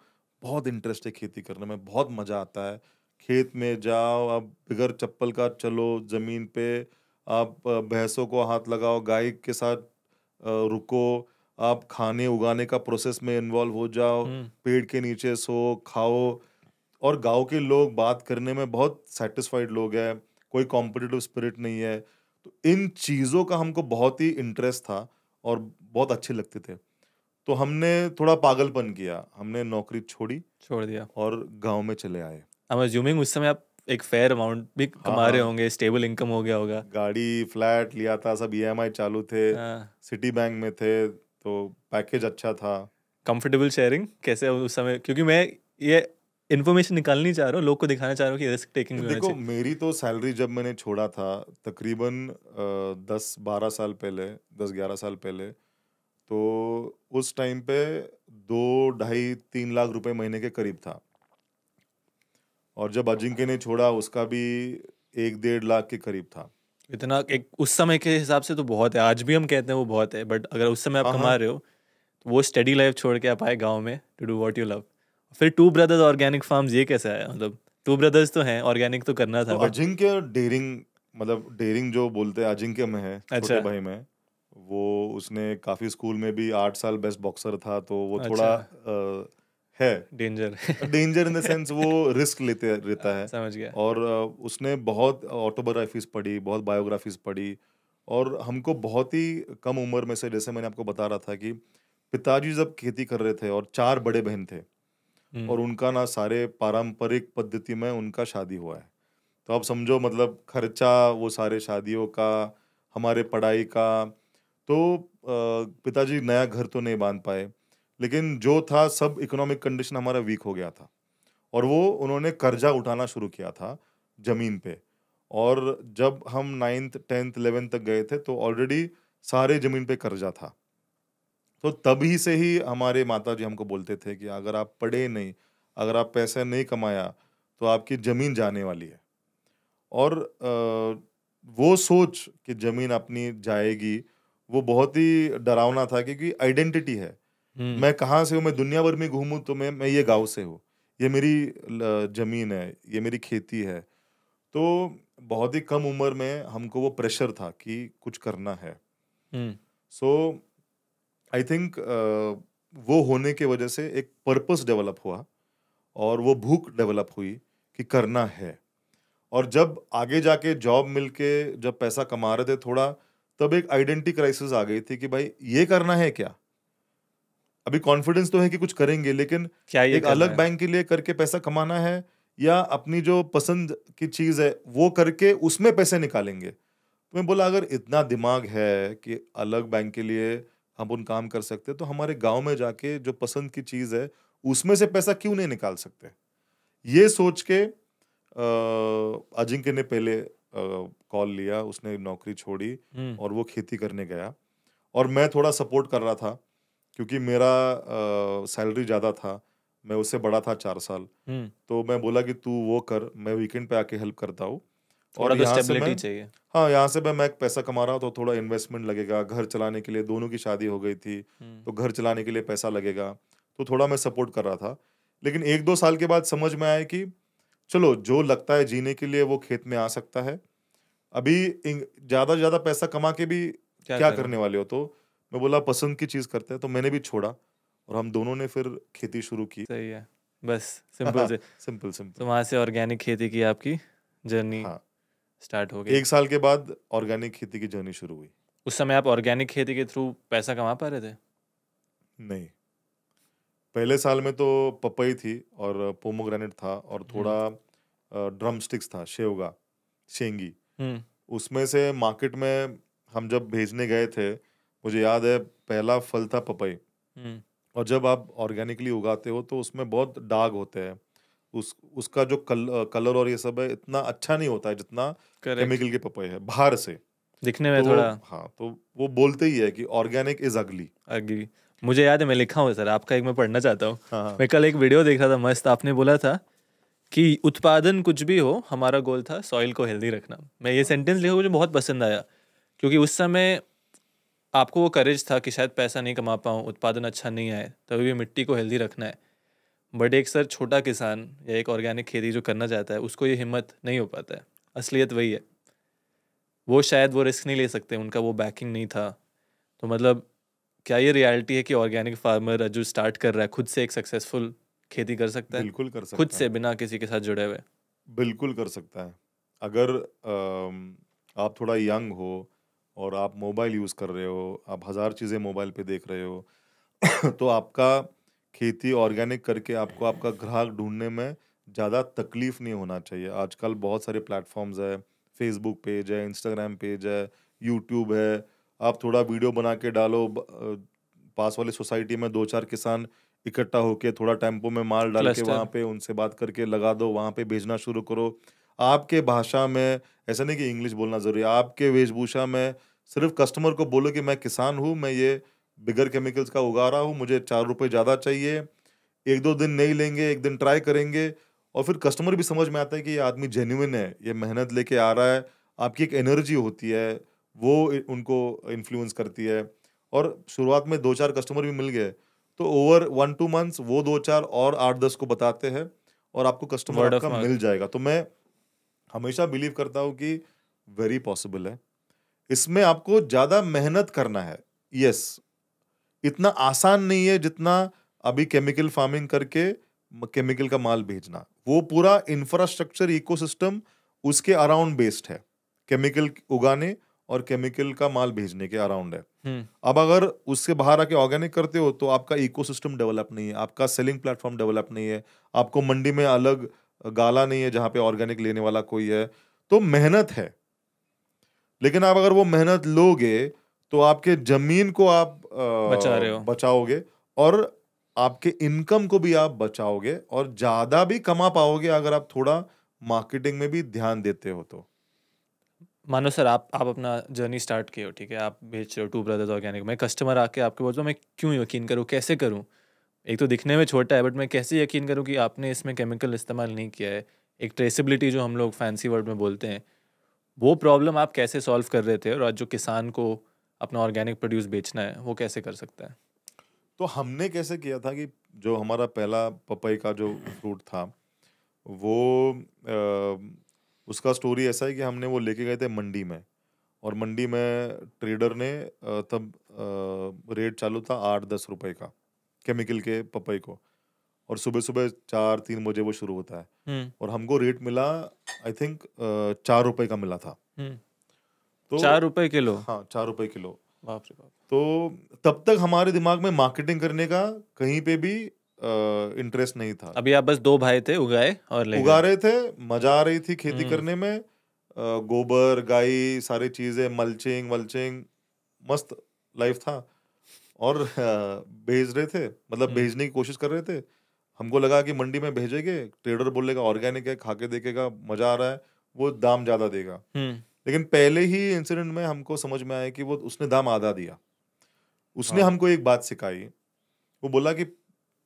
बहुत इंटरेस्ट है खेती करने में, बहुत मज़ा आता है। खेत में जाओ, आप बगैर चप्पल का चलो ज़मीन पे, आप भैंसों को हाथ लगाओ, गाय के साथ रुको, आप खाने उगाने का प्रोसेस में इन्वॉल्व हो जाओ, हुँ, पेड़ के नीचे सो, खाओ और गाँव के लोग बात करने में बहुत सैटिस्फाइड लोग हैं, कोई कॉम्पिटिटिव स्पिरिट नहीं है। तो इन चीज़ों का हमको बहुत ही इंटरेस्ट था और बहुत अच्छे लगते थे। तो हमने थोड़ा पागलपन किया, हमने नौकरी छोड़ी छोड़ दिया। और गाँव में चले आए। आई एम अस्यूमिंग उस समय आप एक फेयर अमाउंट भी हाँ, कमा रहे हाँ, होंगे, स्टेबल इनकम हो गया होगा। गाड़ी, फ्लैट लिया था, सब ईएमआई चालू थे, हाँ, सिटी बैंक में थे, तो पैकेज अच्छा था। कंफर्टेबल शेयरिंग कैसे उस समय, क्योंकि मैं ये इन्फॉर्मेशन निकालनी चाह रहा हूँ, लोग को दिखाना चाह रहा हूँ कि रिस्क टेकिंग भी होना देखो, चाहिए। मेरी तो सैलरी जब मैंने छोड़ा था तकरीबन 10-12 साल पहले, 10-11 साल पहले, तो उस टाइम पे 2 ढाई 3 लाख रुपए महीने के करीब था और जब अजिंक्य ने छोड़ा उसका भी 1 डेढ़ लाख के करीब था। इतना एक उस समय के हिसाब से तो बहुत है, आज भी हम कहते हैं वो बहुत है, बट अगर उस समय आप हाँ, कमा हाँ। रहे हो, तो वो स्टडी लाइफ छोड़ के आप आए गाँव में to do what you love. फिर टू ब्रदर्स ऑर्गेनिक फार्म्स ये कैसे आया? मतलब टू ब्रदर्स तो हैं, ऑर्गेनिक तो करना तो था बट। अजिंक्य डेयरिंग मतलब डेयरिंग जो बोलते हैं अजिंक्य में है, छोटे अच्छा, भाई में। वो उसने काफ़ी स्कूल में भी 8 साल बेस्ट बॉक्सर था, तो वो अच्छा, थोड़ा है danger. Danger in the sense वो रिस्क लेते रहता है समझ गया। और उसने बहुत ऑटोबायोग्राफीज पढ़ी, बहुत बायोग्राफीज पढ़ी और हमको बहुत ही कम उम्र में से जैसे मैंने आपको बता रहा था कि पिताजी जब खेती कर रहे थे और 4 बड़े बहन थे हुँ, और उनका ना सारे पारंपरिक पद्धति में उनका शादी हुआ है। तो आप समझो मतलब खर्चा वो सारे शादियों का, हमारे पढ़ाई का, तो पिताजी नया घर तो नहीं बाँध पाए, लेकिन जो था सब इकोनॉमिक कंडीशन हमारा वीक हो गया था और वो उन्होंने कर्जा उठाना शुरू किया था ज़मीन पे और जब हम 9th 10th 11th तक गए थे तो ऑलरेडी सारे ज़मीन पे कर्जा था तो तभी से ही हमारे माता जी हमको बोलते थे कि अगर आप पढ़े नहीं, अगर आप पैसे नहीं कमाया, तो आपकी जमीन जाने वाली है। और वो सोच कि जमीन अपनी जाएगी, वो बहुत ही डरावना था, क्योंकि आइडेंटिटी है। मैं कहाँ से हूँ, मैं दुनिया भर में घूमूं तो मैं ये गांव से हूँ, ये मेरी जमीन है, ये मेरी खेती है। तो बहुत ही कम उम्र में हमको वो प्रेशर था कि कुछ करना है। सो आई थिंक वो होने के वजह से एक पर्पस डेवलप हुआ, और वो भूख डेवलप हुई कि करना है। और जब आगे जाके जॉब मिलके जब पैसा कमा रहे थे थोड़ा, तब एक आइडेंटिटी क्राइसिस आ गई थी कि भाई ये करना है क्या। अभी कॉन्फिडेंस तो है कि कुछ करेंगे, लेकिन क्या ये एक करना अलग है? बैंक के लिए करके पैसा कमाना है, या अपनी जो पसंद की चीज है वो करके उसमें पैसे निकालेंगे। तो मैं बोला, अगर इतना दिमाग है कि अलग बैंक के लिए हम उन काम कर सकते, तो हमारे गांव में जाके जो पसंद की चीज है उसमें से पैसा क्यों नहीं निकाल सकते। ये सोच के अजिंक्य ने पहले कॉल लिया, उसने नौकरी छोड़ी और वो खेती करने गया। और मैं थोड़ा सपोर्ट कर रहा था, क्योंकि मेरा सैलरी ज़्यादा था, मैं उससे बड़ा था 4 साल। तो मैं बोला कि तू वो कर, मैं वीकेंड पे आके हेल्प करता हूँ। थोड़ा और तो यहाँ से मैं, स्टेबिलिटी चाहिए। हाँ, यहाँ से मैं पैसा कमा रहा हूँ, तो थोड़ा इन्वेस्टमेंट लगेगा घर चलाने के लिए। दोनों की शादी हो गई थी, तो घर चलाने के लिए पैसा लगेगा। तो थोड़ा मैं सपोर्ट कर रहा था। लेकिन 1-2 साल के बाद समझ में आया कि चलो, जो लगता है जीने के लिए वो खेत में आ सकता है। अभी ज़्यादा से ज़्यादा पैसा कमा के भी क्या क्या करें? करने वाले हो। तो मैं बोला पसंद की चीज़ करते हैं, तो मैंने भी छोड़ा और हम दोनों ने फिर खेती शुरू की। सही है, बस सिंपल से। सिंपल तो सिंपल। वहाँ से ऑर्गेनिक खेती की आपकी जर्नी हाँ, स्टार्ट हो गई। 1 साल के बाद ऑर्गेनिक खेती की जर्नी शुरू हुई। उस समय आप ऑर्गेनिक खेती के थ्रू पैसा कमा पा रहे थे? नहीं, पहले साल में तो पपई थी और पोमोग्रेनेट था, और थोड़ा ड्रम स्टिक्स था, शेवगा, शेंगी। उसमें से मार्केट में हम जब भेजने गए थे, मुझे याद है पहला फल था पपई। और जब आप ऑर्गेनिकली उगाते हो तो उसमें बहुत दाग होते हैं। उसका जो कलर और ये सब है, इतना अच्छा नहीं होता है जितना करेक्ट। केमिकल के पपई है बाहर से। दिखने में तो थोड़ा हाँ, तो वो बोलते ही है कि ऑर्गेनिक इज अगली। अग्री। मुझे याद है, मैं लिखा हूँ सर आपका, एक मैं पढ़ना चाहता हूँ। हाँ हाँ। मैं कल एक वीडियो देख रहा था मस्त, आपने बोला था कि उत्पादन कुछ भी हो, हमारा गोल था सॉइल को हेल्दी रखना। मैं ये हाँ सेंटेंस लिखा, मुझे बहुत पसंद आया, क्योंकि उस समय आपको वो करेज था कि शायद पैसा नहीं कमा पाऊँ, उत्पादन अच्छा नहीं आए, तभी भी मिट्टी को हेल्दी रखना है। बट एक सर छोटा किसान या एक ऑर्गेनिक खेती जो करना चाहता है, उसको ये हिम्मत नहीं हो पाता है। असलियत वही है, वो शायद वो रिस्क नहीं ले सकते, उनका वो बैकिंग नहीं था। तो मतलब क्या ये रियलिटी है कि ऑर्गेनिक फार्मर जो स्टार्ट कर रहा है खुद से एक सक्सेसफुल खेती कर सकता है, बिल्कुल कर खुद सकता से है। बिना किसी के साथ जुड़े हुए? बिल्कुल कर सकता है। अगर आप थोड़ा यंग हो और आप मोबाइल यूज़ कर रहे हो, आप हज़ार चीज़ें मोबाइल पे देख रहे हो, तो आपका खेती ऑर्गेनिक करके आपको आपका ग्राहक ढूँढने में ज़्यादा तकलीफ़ नहीं होना चाहिए। आजकल बहुत सारे प्लेटफ़ॉर्म्स हैं, फ़ेसबुक पेज है, इंस्टाग्राम पेज है, यूट्यूब है। आप थोड़ा वीडियो बना के डालो, पास वाली सोसाइटी में 2-4 किसान इकट्ठा होके थोड़ा टेम्पो में माल डाल के वहाँ क्लस्टर। पे उनसे बात करके लगा दो, वहाँ पे भेजना शुरू करो। आपके भाषा में, ऐसा नहीं कि इंग्लिश बोलना ज़रूरी है, आपके वेशभूषा में सिर्फ़ कस्टमर को बोलो कि मैं किसान हूँ, मैं ये बिगर केमिकल्स का उगा रहा हूँ, मुझे 4 रुपए ज़्यादा चाहिए। 1-2 दिन नहीं लेंगे, 1 दिन ट्राई करेंगे, और फिर कस्टमर भी समझ में आता है कि ये आदमी जेन्युइन है, ये मेहनत लेके आ रहा है। आपकी एक एनर्जी होती है, वो उनको इन्फ्लुएंस करती है। और शुरुआत में 2-4 कस्टमर भी मिल गए, तो ओवर 1-2 मंथ्स वो 2-4 और 8-10 को बताते हैं, और आपको कस्टमर वर्ड ऑफ आपका मिल माउथ। जाएगा। तो मैं हमेशा बिलीव करता हूँ कि वेरी पॉसिबल है। इसमें आपको ज़्यादा मेहनत करना है। यस, इतना आसान नहीं है जितना अभी केमिकल फार्मिंग करके केमिकल का माल भेजना। वो पूरा इंफ्रास्ट्रक्चर इकोसिस्टम उसके अराउंड बेस्ड है, केमिकल उगाने और केमिकल का माल भेजने के अराउंड है। अब अगर उससे बाहर आके ऑर्गेनिक करते हो तो आपका इकोसिस्टम डेवलप नहीं है, आपका सेलिंग प्लेटफॉर्म डेवलप नहीं है, आपको मंडी में अलग गाला नहीं है जहाँ पे ऑर्गेनिक लेने वाला कोई है। तो मेहनत है, लेकिन आप अगर वो मेहनत लोगे तो आपके जमीन को आप बचा रहे हो। बचाओगे, और आपके इनकम को भी आप बचाओगे, और ज्यादा भी कमा पाओगे अगर आप थोड़ा मार्केटिंग में भी ध्यान देते हो तो। मानो सर आप अपना जर्नी स्टार्ट किए हो, ठीक है, आप बेच रहे हो टू ब्रदर्स ऑर्गेनिक में, कस्टमर आके आपके बोलते हो मैं क्यों यकीन करूँ, कैसे करूँ? एक तो दिखने में छोटा है बट मैं कैसे यकीन करूँ कि आपने इसमें केमिकल इस्तेमाल नहीं किया है? एक ट्रेसेबिलिटी जो हम लोग फैंसी वर्ड में बोलते हैं, वो प्रॉब्लम आप कैसे सॉल्व कर रहे थे और आज जो किसान को अपना ऑर्गेनिक प्रोड्यूस बेचना है वो कैसे कर सकता है? तो हमने कैसे किया था कि जो हमारा पहला पपई का जो फ्रूट था वो उसका स्टोरी ऐसा है कि हमने वो लेके गए थे मंडी में, और मंडी में ट्रेडर ने तब रेट चालू था 8-10 रुपए का केमिकल के पपई को, और सुबह सुबह 4-3 बजे वो शुरू होता है, हम्म और हमको रेट मिला आई थिंक 4 रुपए का मिला था। हम्म तो 4 रुपए किलो? हाँ, 4 रुपए किलो। बाप रे बाप। तो तब तक हमारे दिमाग में मार्केटिंग करने का कहीं पे भी इंटरेस्ट नहीं था। अभी आप बस 2 भाई थे, उगाए और ले उगा गए। रहे थे, मजा आ रही थी खेती हम्म करने में, गोबर गाय सारी चीजें, मल्चिंग वल्चिंग, मस्त लाइफ था। और भेज रहे थे, मतलब हम्म भेजने की कोशिश कर रहे थे। हमको लगा कि मंडी में भेजेंगे, ट्रेडर बोलेगा ऑर्गेनिक है, खा के देखेगा मजा आ रहा है, वो दाम ज्यादा देगा। हम्म लेकिन पहले ही इंसिडेंट में हमको समझ में आया कि वो उसने दाम आधा दिया। उसने हाँ। हमको एक बात सिखाई, वो बोला कि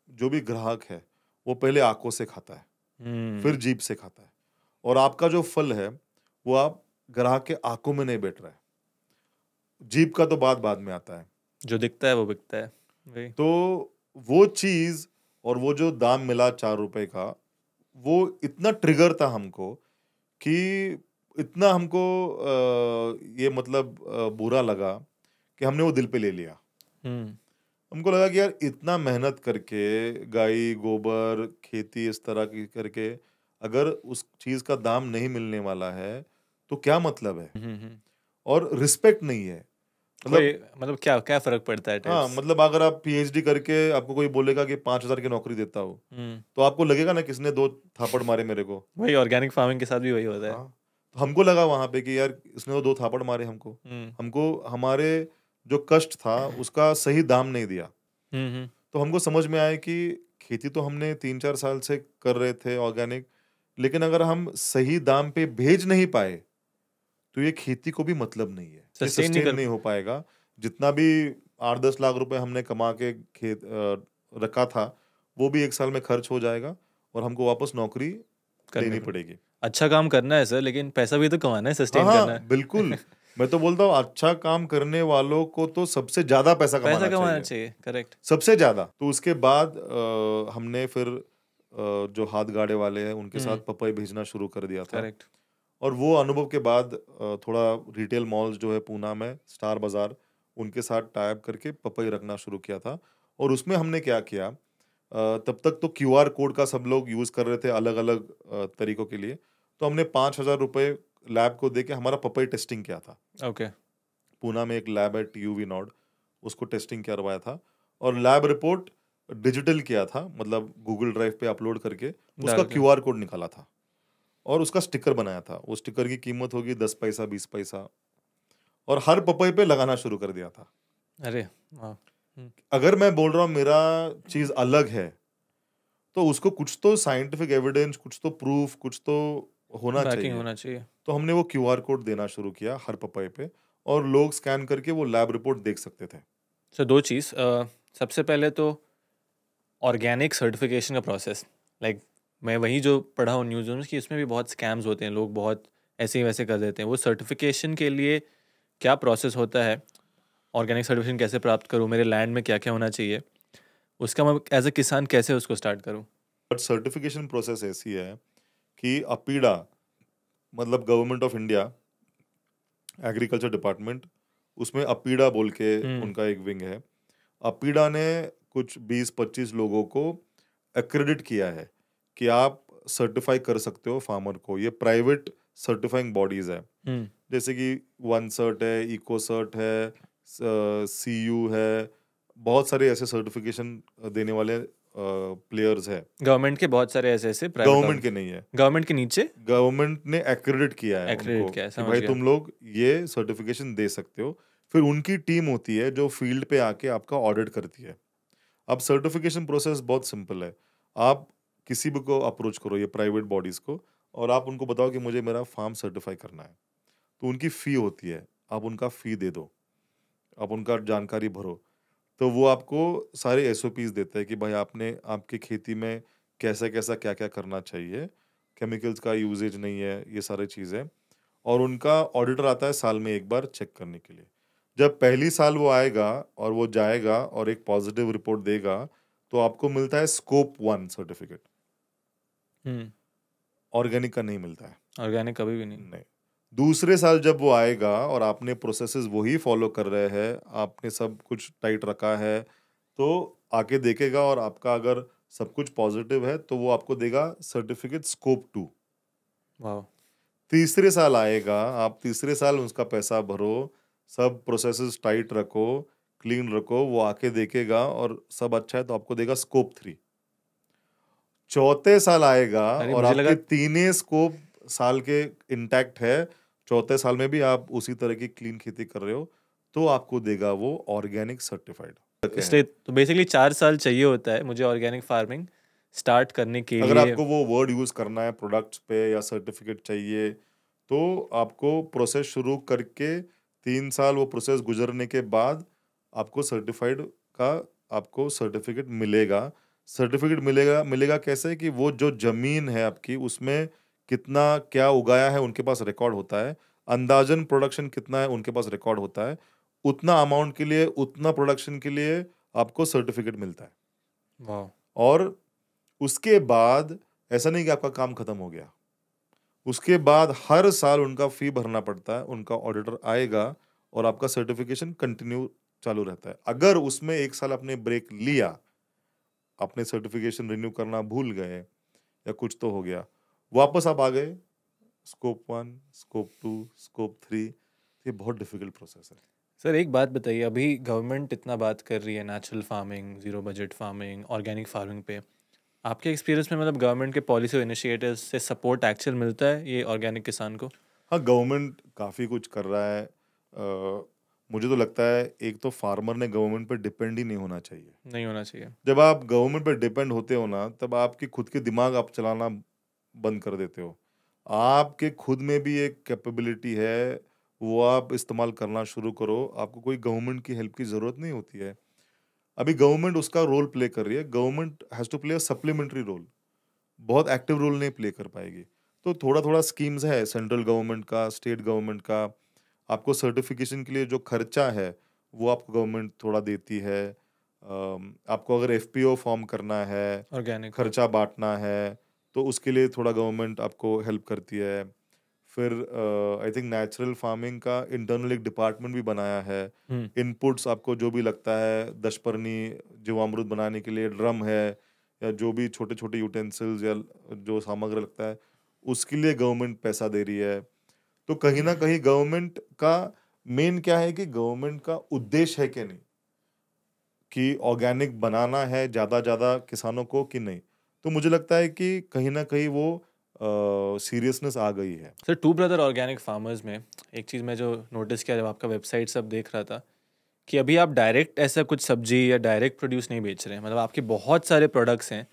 जो भी ग्राहक है वो पहले आंखों से खाता है, फिर हम्म जीभ से खाता है, और आपका जो फल है वो आप ग्राहक के आंखों में नहीं बैठ रहा है, जीभ का तो बात बाद में आता है। जो दिखता है वो बिकता है। वही। तो वो चीज और वो जो दाम मिला 4 रुपए का, वो इतना ट्रिगर था हमको कि इतना हमको ये मतलब बुरा लगा कि हमने वो दिल पे ले लिया। हम्म हमको लगा कि यार इतना मेहनत करके, गाय गोबर खेती इस तरह की करके, अगर उस चीज का दाम नहीं मिलने वाला है तो क्या मतलब है, हम्म। और रिस्पेक्ट नहीं है। कोई मतलब मतलब क्या क्या फर्क पड़ता है हाँ, टिप्स? मतलब अगर आप पीएचडी करके आपको कोई बोलेगा कि 5,000 की नौकरी देता हूँ, हम्म तो आपको लगेगा ना किसने 2 थापड़ मारे मेरे को। वही ऑर्गेनिक फार्मिंग के साथ भी वही होता है। हाँ, तो हमको लगा वहां पे कि यार इसने तो 2 थापड़ मारे हमको, हम्म हमको हमारे जो कष्ट था उसका सही दाम नहीं दिया। हम्म। तो हमको समझ में आया कि खेती तो हमने 3-4 साल से कर रहे थे ऑर्गेनिक, लेकिन अगर हम सही दाम पे भेज नहीं पाए तो ये खेती को भी मतलब नहीं है, ये सस्टेन नहीं सस्टेन कर। नहीं हो पाएगा। जितना भी 8-10 लाख रुपए हमने कमा के खेत रखा था, वो भी 1 साल में खर्च हो जाएगा, और हमको वापस नौकरी करने लेनी पे पड़ेगी। अच्छा काम करना है सर, लेकिन पैसा भी तो कमाना है, हाँ सस्टेन करना हाँ, बिल्कुल। है। मैं तो बोलता हूँ अच्छा काम करने वालों को तो सबसे ज्यादा पैसा पैसा कमाना कमाना चाहिए, चाहिए, करेक्ट। सबसे ज्यादा। तो उसके बाद हमने फिर जो हाथ गाड़े वाले हैं उनके साथ हम्म पपई भेजना शुरू कर दिया था। करेक्ट। और वो अनुभव के बाद थोड़ा रिटेल मॉल्स जो है पूना में, स्टार बाजार, उनके साथ टाइप करके पपई रखना शुरू किया था। और उसमें हमने क्या किया, तब तक तो क्यूआर कोड का सब लोग यूज कर रहे थे अलग अलग तरीकों के लिए। तो हमने 5,000 रुपए लैब को दे के हमारा पपई टेस्टिंग किया था। ओके। पूना में एक लैब है टीयूवी नॉड, उसको टेस्टिंग करवाया था, और लैब रिपोर्ट डिजिटल किया था, मतलब गूगल ड्राइव पे अपलोड करके उसका डाल के। क्यूआर कोड निकाला था, और उसका स्टिकर बनाया था। वो स्टिकर की कीमत होगी 10 पैसा 20 पैसा, और हर पपई पे लगाना शुरू कर दिया था। अरे वाह। अगर मैं बोल रहा हूँ मेरा चीज अलग है, तो उसको कुछ तो साइंटिफिक एविडेंस, कुछ तो प्रूफ, कुछ तो होना बैकिंग चाहिए। होना चाहिए। तो हमने वो क्यूआर कोड देना शुरू किया हर पपई पे, और लोग स्कैन करके वो लैब रिपोर्ट देख सकते थे। सर दो चीज़, सबसे पहले तो ऑर्गेनिक सर्टिफिकेशन का प्रोसेस, लाइक मैं वही जो पढ़ा हूँ न्यूज़ में कि उसमें भी बहुत स्कैम्स होते हैं, लोग बहुत ऐसे ही वैसे कर देते हैं। वो सर्टिफिकेशन के लिए क्या प्रोसेस होता है? ऑर्गेनिक सर्टिफिकेशन कैसे प्राप्त करूँ? मेरे लैंड में क्या क्या होना चाहिए? उसका मैं एज अ किसान कैसे उसको स्टार्ट करूँ? बट सर्टिफिकेशन प्रोसेस ऐसी है कि अपीडा, मतलब government of India, agriculture department, उसमें अपीडा बोल के हम्म उनका एक विंग है। अपीडा ने कुछ 20-25 लोगों को एक्रेडिट किया है कि आप सर्टिफाई कर सकते हो फार्मर को। ये प्राइवेट सर्टिफाइंग बॉडीज है, हम्म जैसे कि वन सर्ट है, इको सर्ट है, सीयू है, बहुत सारे ऐसे सर्टिफिकेशन देने वाले प्लेयर्स है। गवर्नमेंट के बहुत सारे ऐसे ऐसे प्राइवेट गवर्नमेंट के ऑर्गन नहीं है, गवर्नमेंट के नीचे गवर्नमेंट ने एक्रेडिट किया है एक्रेडिट उनको किया है, कि समझ भाई गया। तुम लोग ये सर्टिफिकेशन दे सकते हो। फिर उनकी टीम होती है जो फील्ड पे आके आपका ऑडिट करती है। अब सर्टिफिकेशन प्रोसेस बहुत सिंपल है। आप किसी भी को अप्रोच करो, ये प्राइवेट बॉडीज को, और आप उनको बताओ कि मुझे मेरा फार्म सर्टिफाई करना है। तो उनकी फ़ी होती है, आप उनका फ़ी दे दो, आप उनका जानकारी भरो। तो वो आपको सारे एसओपीज़ देते हैं कि भाई आपने आपकी खेती में कैसा-कैसा, क्या-क्या करना चाहिए, केमिकल्स का यूसेज नहीं है, ये सारी चीज़ें। और उनका ऑडिटर आता है साल में 1 बार चेक करने के लिए। जब पहली साल वो आएगा और वो जाएगा और एक पॉज़िटिव रिपोर्ट देगा, तो आपको मिलता है स्कोप 1 सर्टिफ़िकेट। हुँ, ऑर्गेनिक का नहीं मिलता है। ऑर्गेनिक कभी भी नहीं। नहीं। दूसरे साल जब वो आएगा और आपने प्रोसेसेस वही फॉलो कर रहे हैं, आपने सब कुछ टाइट रखा है, तो आके देखेगा और आपका अगर सब कुछ पॉजिटिव है, तो वो आपको देगा सर्टिफिकेट स्कोप 2। वाओ! तीसरे साल आएगा, आप तीसरे साल उसका पैसा भरो, सब प्रोसेसेस टाइट रखो, क्लीन रखो, वो आके देखेगा और सब अच्छा है तो आपको देगा स्कोप 3। चौथे साल आएगा अरे और मुझे लगा आपके तीनों स्कोप साल के इंटैक्ट है, चौथे साल में भी आप उसी तरह की क्लीन खेती कर रहे हो, तो आपको देगा वो ऑर्गेनिक सर्टिफाइड। क्या है? इसलिए तो बेसिकली 4 साल चाहिए होता है मुझे ऑर्गेनिक फार्मिंग स्टार्ट करने के अगर लिए। आपको वो वर्ड यूज़ करना है प्रोडक्ट्स पे या सर्टिफिकेट चाहिए, तो आपको प्रोसेस शुरू करके 3 साल वो प्रोसेस गुज़रने के बाद आपको सर्टिफाइड का आपको सर्टिफिकेट मिलेगा। सर्टिफिकेट मिलेगा मिलेगा कैसे कि वो जो ज़मीन है आपकी उसमें कितना क्या उगाया है उनके पास रिकॉर्ड होता है। अंदाज़न प्रोडक्शन कितना है उनके पास रिकॉर्ड होता है। उतना अमाउंट के लिए, उतना प्रोडक्शन के लिए आपको सर्टिफिकेट मिलता है। वाओ! और उसके बाद ऐसा नहीं कि आपका काम खत्म हो गया। उसके बाद हर साल उनका फ़ी भरना पड़ता है, उनका ऑडिटर आएगा और आपका सर्टिफ़िकेशन कंटिन्यू चालू रहता है। अगर उसमें 1 साल आपने ब्रेक लिया, आपने सर्टिफ़िकेशन रिन्यू करना भूल गए या कुछ तो हो गया, वापस आप आ गए, स्कोप 1, स्कोप 2, स्कोप 3, ये बहुत डिफ़िकल्ट प्रोसेस है। सर एक बात बताइए, अभी गवर्नमेंट इतना बात कर रही है natural farming, zero budget farming, organic farming पे। आपके एक्सपीरियंस में मतलब गवर्नमेंट के पॉलिसी और इनिशिएटिव्स से सपोर्ट एक्चुअल मिलता है ये ऑर्गेनिक किसान को? हाँ, गवर्नमेंट काफ़ी कुछ कर रहा है। मुझे तो लगता है एक तो फार्मर ने गवर्नमेंट पे डिपेंड ही नहीं होना चाहिए। नहीं होना चाहिए। जब आप गवर्नमेंट पे डिपेंड होते हो ना, तब आपकी खुद के दिमाग आप चलाना बंद कर देते हो। आपके खुद में भी एक कैपेबिलिटी है, वो आप इस्तेमाल करना शुरू करो, आपको कोई गवर्नमेंट की हेल्प की ज़रूरत नहीं होती है। अभी गवर्नमेंट उसका रोल प्ले कर रही है, government has to play a supplementary role, बहुत एक्टिव रोल नहीं प्ले कर पाएगी। तो थोड़ा-थोड़ा स्कीम्स है सेंट्रल गवर्नमेंट का, स्टेट गवर्नमेंट का, आपको सर्टिफ़िकेशन के लिए जो खर्चा है, वो आपको गवर्नमेंट थोड़ा देती है। आपको अगर एफपीओ फॉर्म करना है, ऑर्गेनिक का। खर्चा बाँटना है, तो उसके लिए थोड़ा गवर्नमेंट आपको हेल्प करती है। फिर आई थिंक नेचुरल फार्मिंग का इंटरनल एक डिपार्टमेंट भी बनाया है। हुँ, इनपुट्स आपको जो भी लगता है, दशपर्णी जीवामृत बनाने के लिए ड्रम है या जो भी छोटे-छोटे यूटेंसिल्स या जो सामग्री लगता है, उसके लिए गवर्नमेंट पैसा दे रही है। तो कहीं न कहीं गवर्नमेंट का मेन क्या है कि गवर्नमेंट का उद्देश्य है कि नहीं, कि ऑर्गेनिक बनाना है ज़्यादा-ज़्यादा किसानों को कि नहीं। तो मुझे लगता है कि कहीं न कहीं वो सीरियसनेस आ गई है। Sir Two Brother Organic Farmers में एक चीज़ मैं जो नोटिस किया जब आपका वेबसाइट सब देख रहा था कि अभी आप डायरेक्ट ऐसा कुछ सब्जी या डायरेक्ट प्रोड्यूस नहीं बेच रहे हैं, मतलब आपके बहुत सारे प्रोडक्ट्स हैं।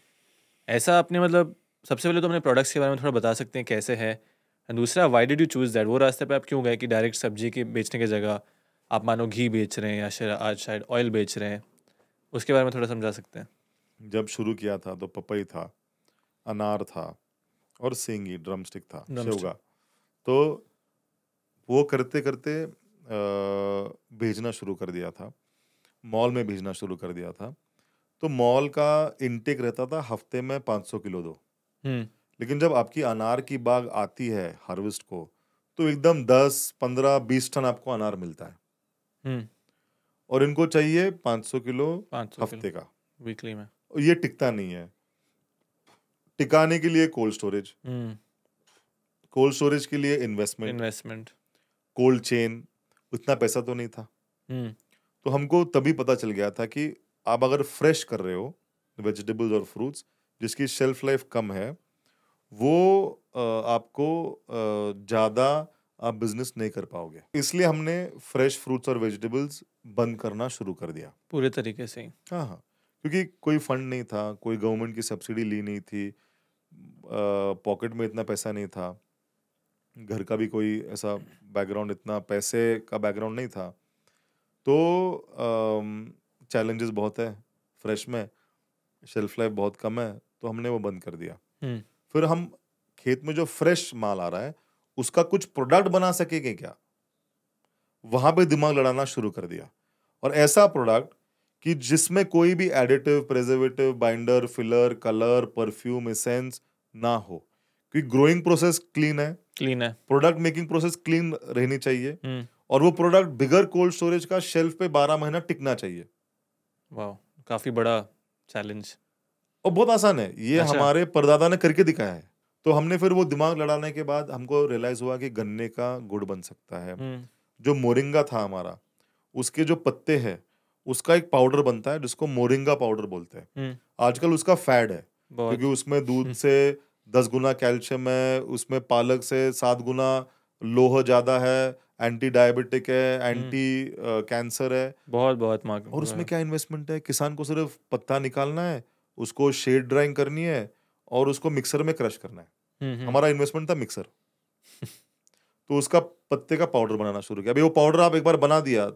ऐसा आपने मतलब सबसे पहले तो अपने प्रोडक्ट्स के बारे में थोड़ा बता सकते हैं कैसे है, एंड दूसरा why did you choose that, वो रास्ते पे आप क्यों गए कि डायरेक्ट सब्जी के बेचने की जगह आप मानो घी बेच रहे हैं या आज शायद ऑयल बेच रहे हैं, उसके बारे में थोड़ा समझा सकते हैं? जब शुरू किया था तो पपई था, अनार था और सेंगी ड्रमस्टिक था, ड्रमस्टिक। शेवगा। तो वो करते-करते भेजना शुरू कर दिया था। मॉल में भेजना शुरू कर दिया था। तो मॉल का इनटेक रहता था हफ्ते में 500 किलो दो। हुँ, लेकिन जब आपकी अनार की बाग आती है हार्वेस्ट को, तो एकदम 10, 15, 20 टन आपको अनार मिलता है हुँ, और इनको चाहिए 500 किलो 500 किलो हफ्ते का। वीकली में। और ये टिकता नहीं है। टिकाने के लिए हुँ, कोल्ड स्टोरेज के लिए इन्वेस्टमेंट, इन्वेस्टमेंट। कोल्ड चेन, उतना पैसा तो नहीं था। हुँ, तो हमको तभी पता चल गया था कि आप अगर फ्रेश कर रहे हो वेजिटेबल्स और फ्रूट्स जिसकी शेल्फ लाइफ कम है, वो आपको ज़्यादा आप बिजनेस नहीं कर पाओगे। इसलिए हमने फ्रेश फ्रूट्स और वेजिटेबल्स बंद करना शुरू कर दिया। पूरे तरीके से ही। हाँ, हाँ। क्योंकि कोई फंड नहीं था, कोई गवर्नमेंट की सब्सिडी ली नहीं थी, पॉकेट में इतना पैसा नहीं था। घर का भी कोई ऐसा बैकग्राउंड, इतना पैसे का बैकग्राउंड नहीं था, तो चैलेंजेस बहुत है फ्रेश में, शेल्फ लाइफ बहुत कम है, तो हमने वो बंद कर दिया। फिर हम खेत में जो फ्रेश माल आ रहा है उसका कुछ प्रोडक्ट बना सकेंगे क्या, वहां पे दिमाग लड़ाना शुरू कर दिया। और ऐसा प्रोडक्ट कि जिसमें कोई भी additive, preservative, binder, filler, colour, perfume, essence ना हो, क्योंकि ग्रोइंग प्रोसेस क्लीन है, प्रोडक्ट मेकिंग प्रोसेस क्लीन रहनी चाहिए, और वो प्रोडक्ट बिगर कोल्ड स्टोरेज का शेल्फ पे 12 महीना टिकना चाहिए। वाह, काफी बड़ा चैलेंज। और बहुत आसान है ये, अच्छा। हमारे परदादा ने करके दिखाया है। तो हमने फिर वो दिमाग लड़ाने के बाद हमको रियलाइज हुआ कि गन्ने का गुड़ बन सकता है। जो मोरिंगा था हमारा, उसके जो पत्ते हैं उसका एक पाउडर बनता है जिसको मोरिंगा पाउडर बोलते हैं। आजकल उसका फैड है क्योंकि उसमें दूध से 10 गुना कैल्शियम है, उसमें पालक से 7 गुना लोह ज्यादा है, एंटी डायबिटिक है, एंटी कैंसर है। बहुत बहुत मार्केट। और उसमें क्या इन्वेस्टमेंट है, किसान को सिर्फ पत्ता निकालना है, उसको शेड ड्राइंग करनी है और उसको मिक्सर में क्रश करना है। हमारा इन्वेस्टमेंट था मिक्सर। तो उसका पत्ते का पाउडर बनाना शुरू किया। अभी वो पाउडर आप एक बार बना दिया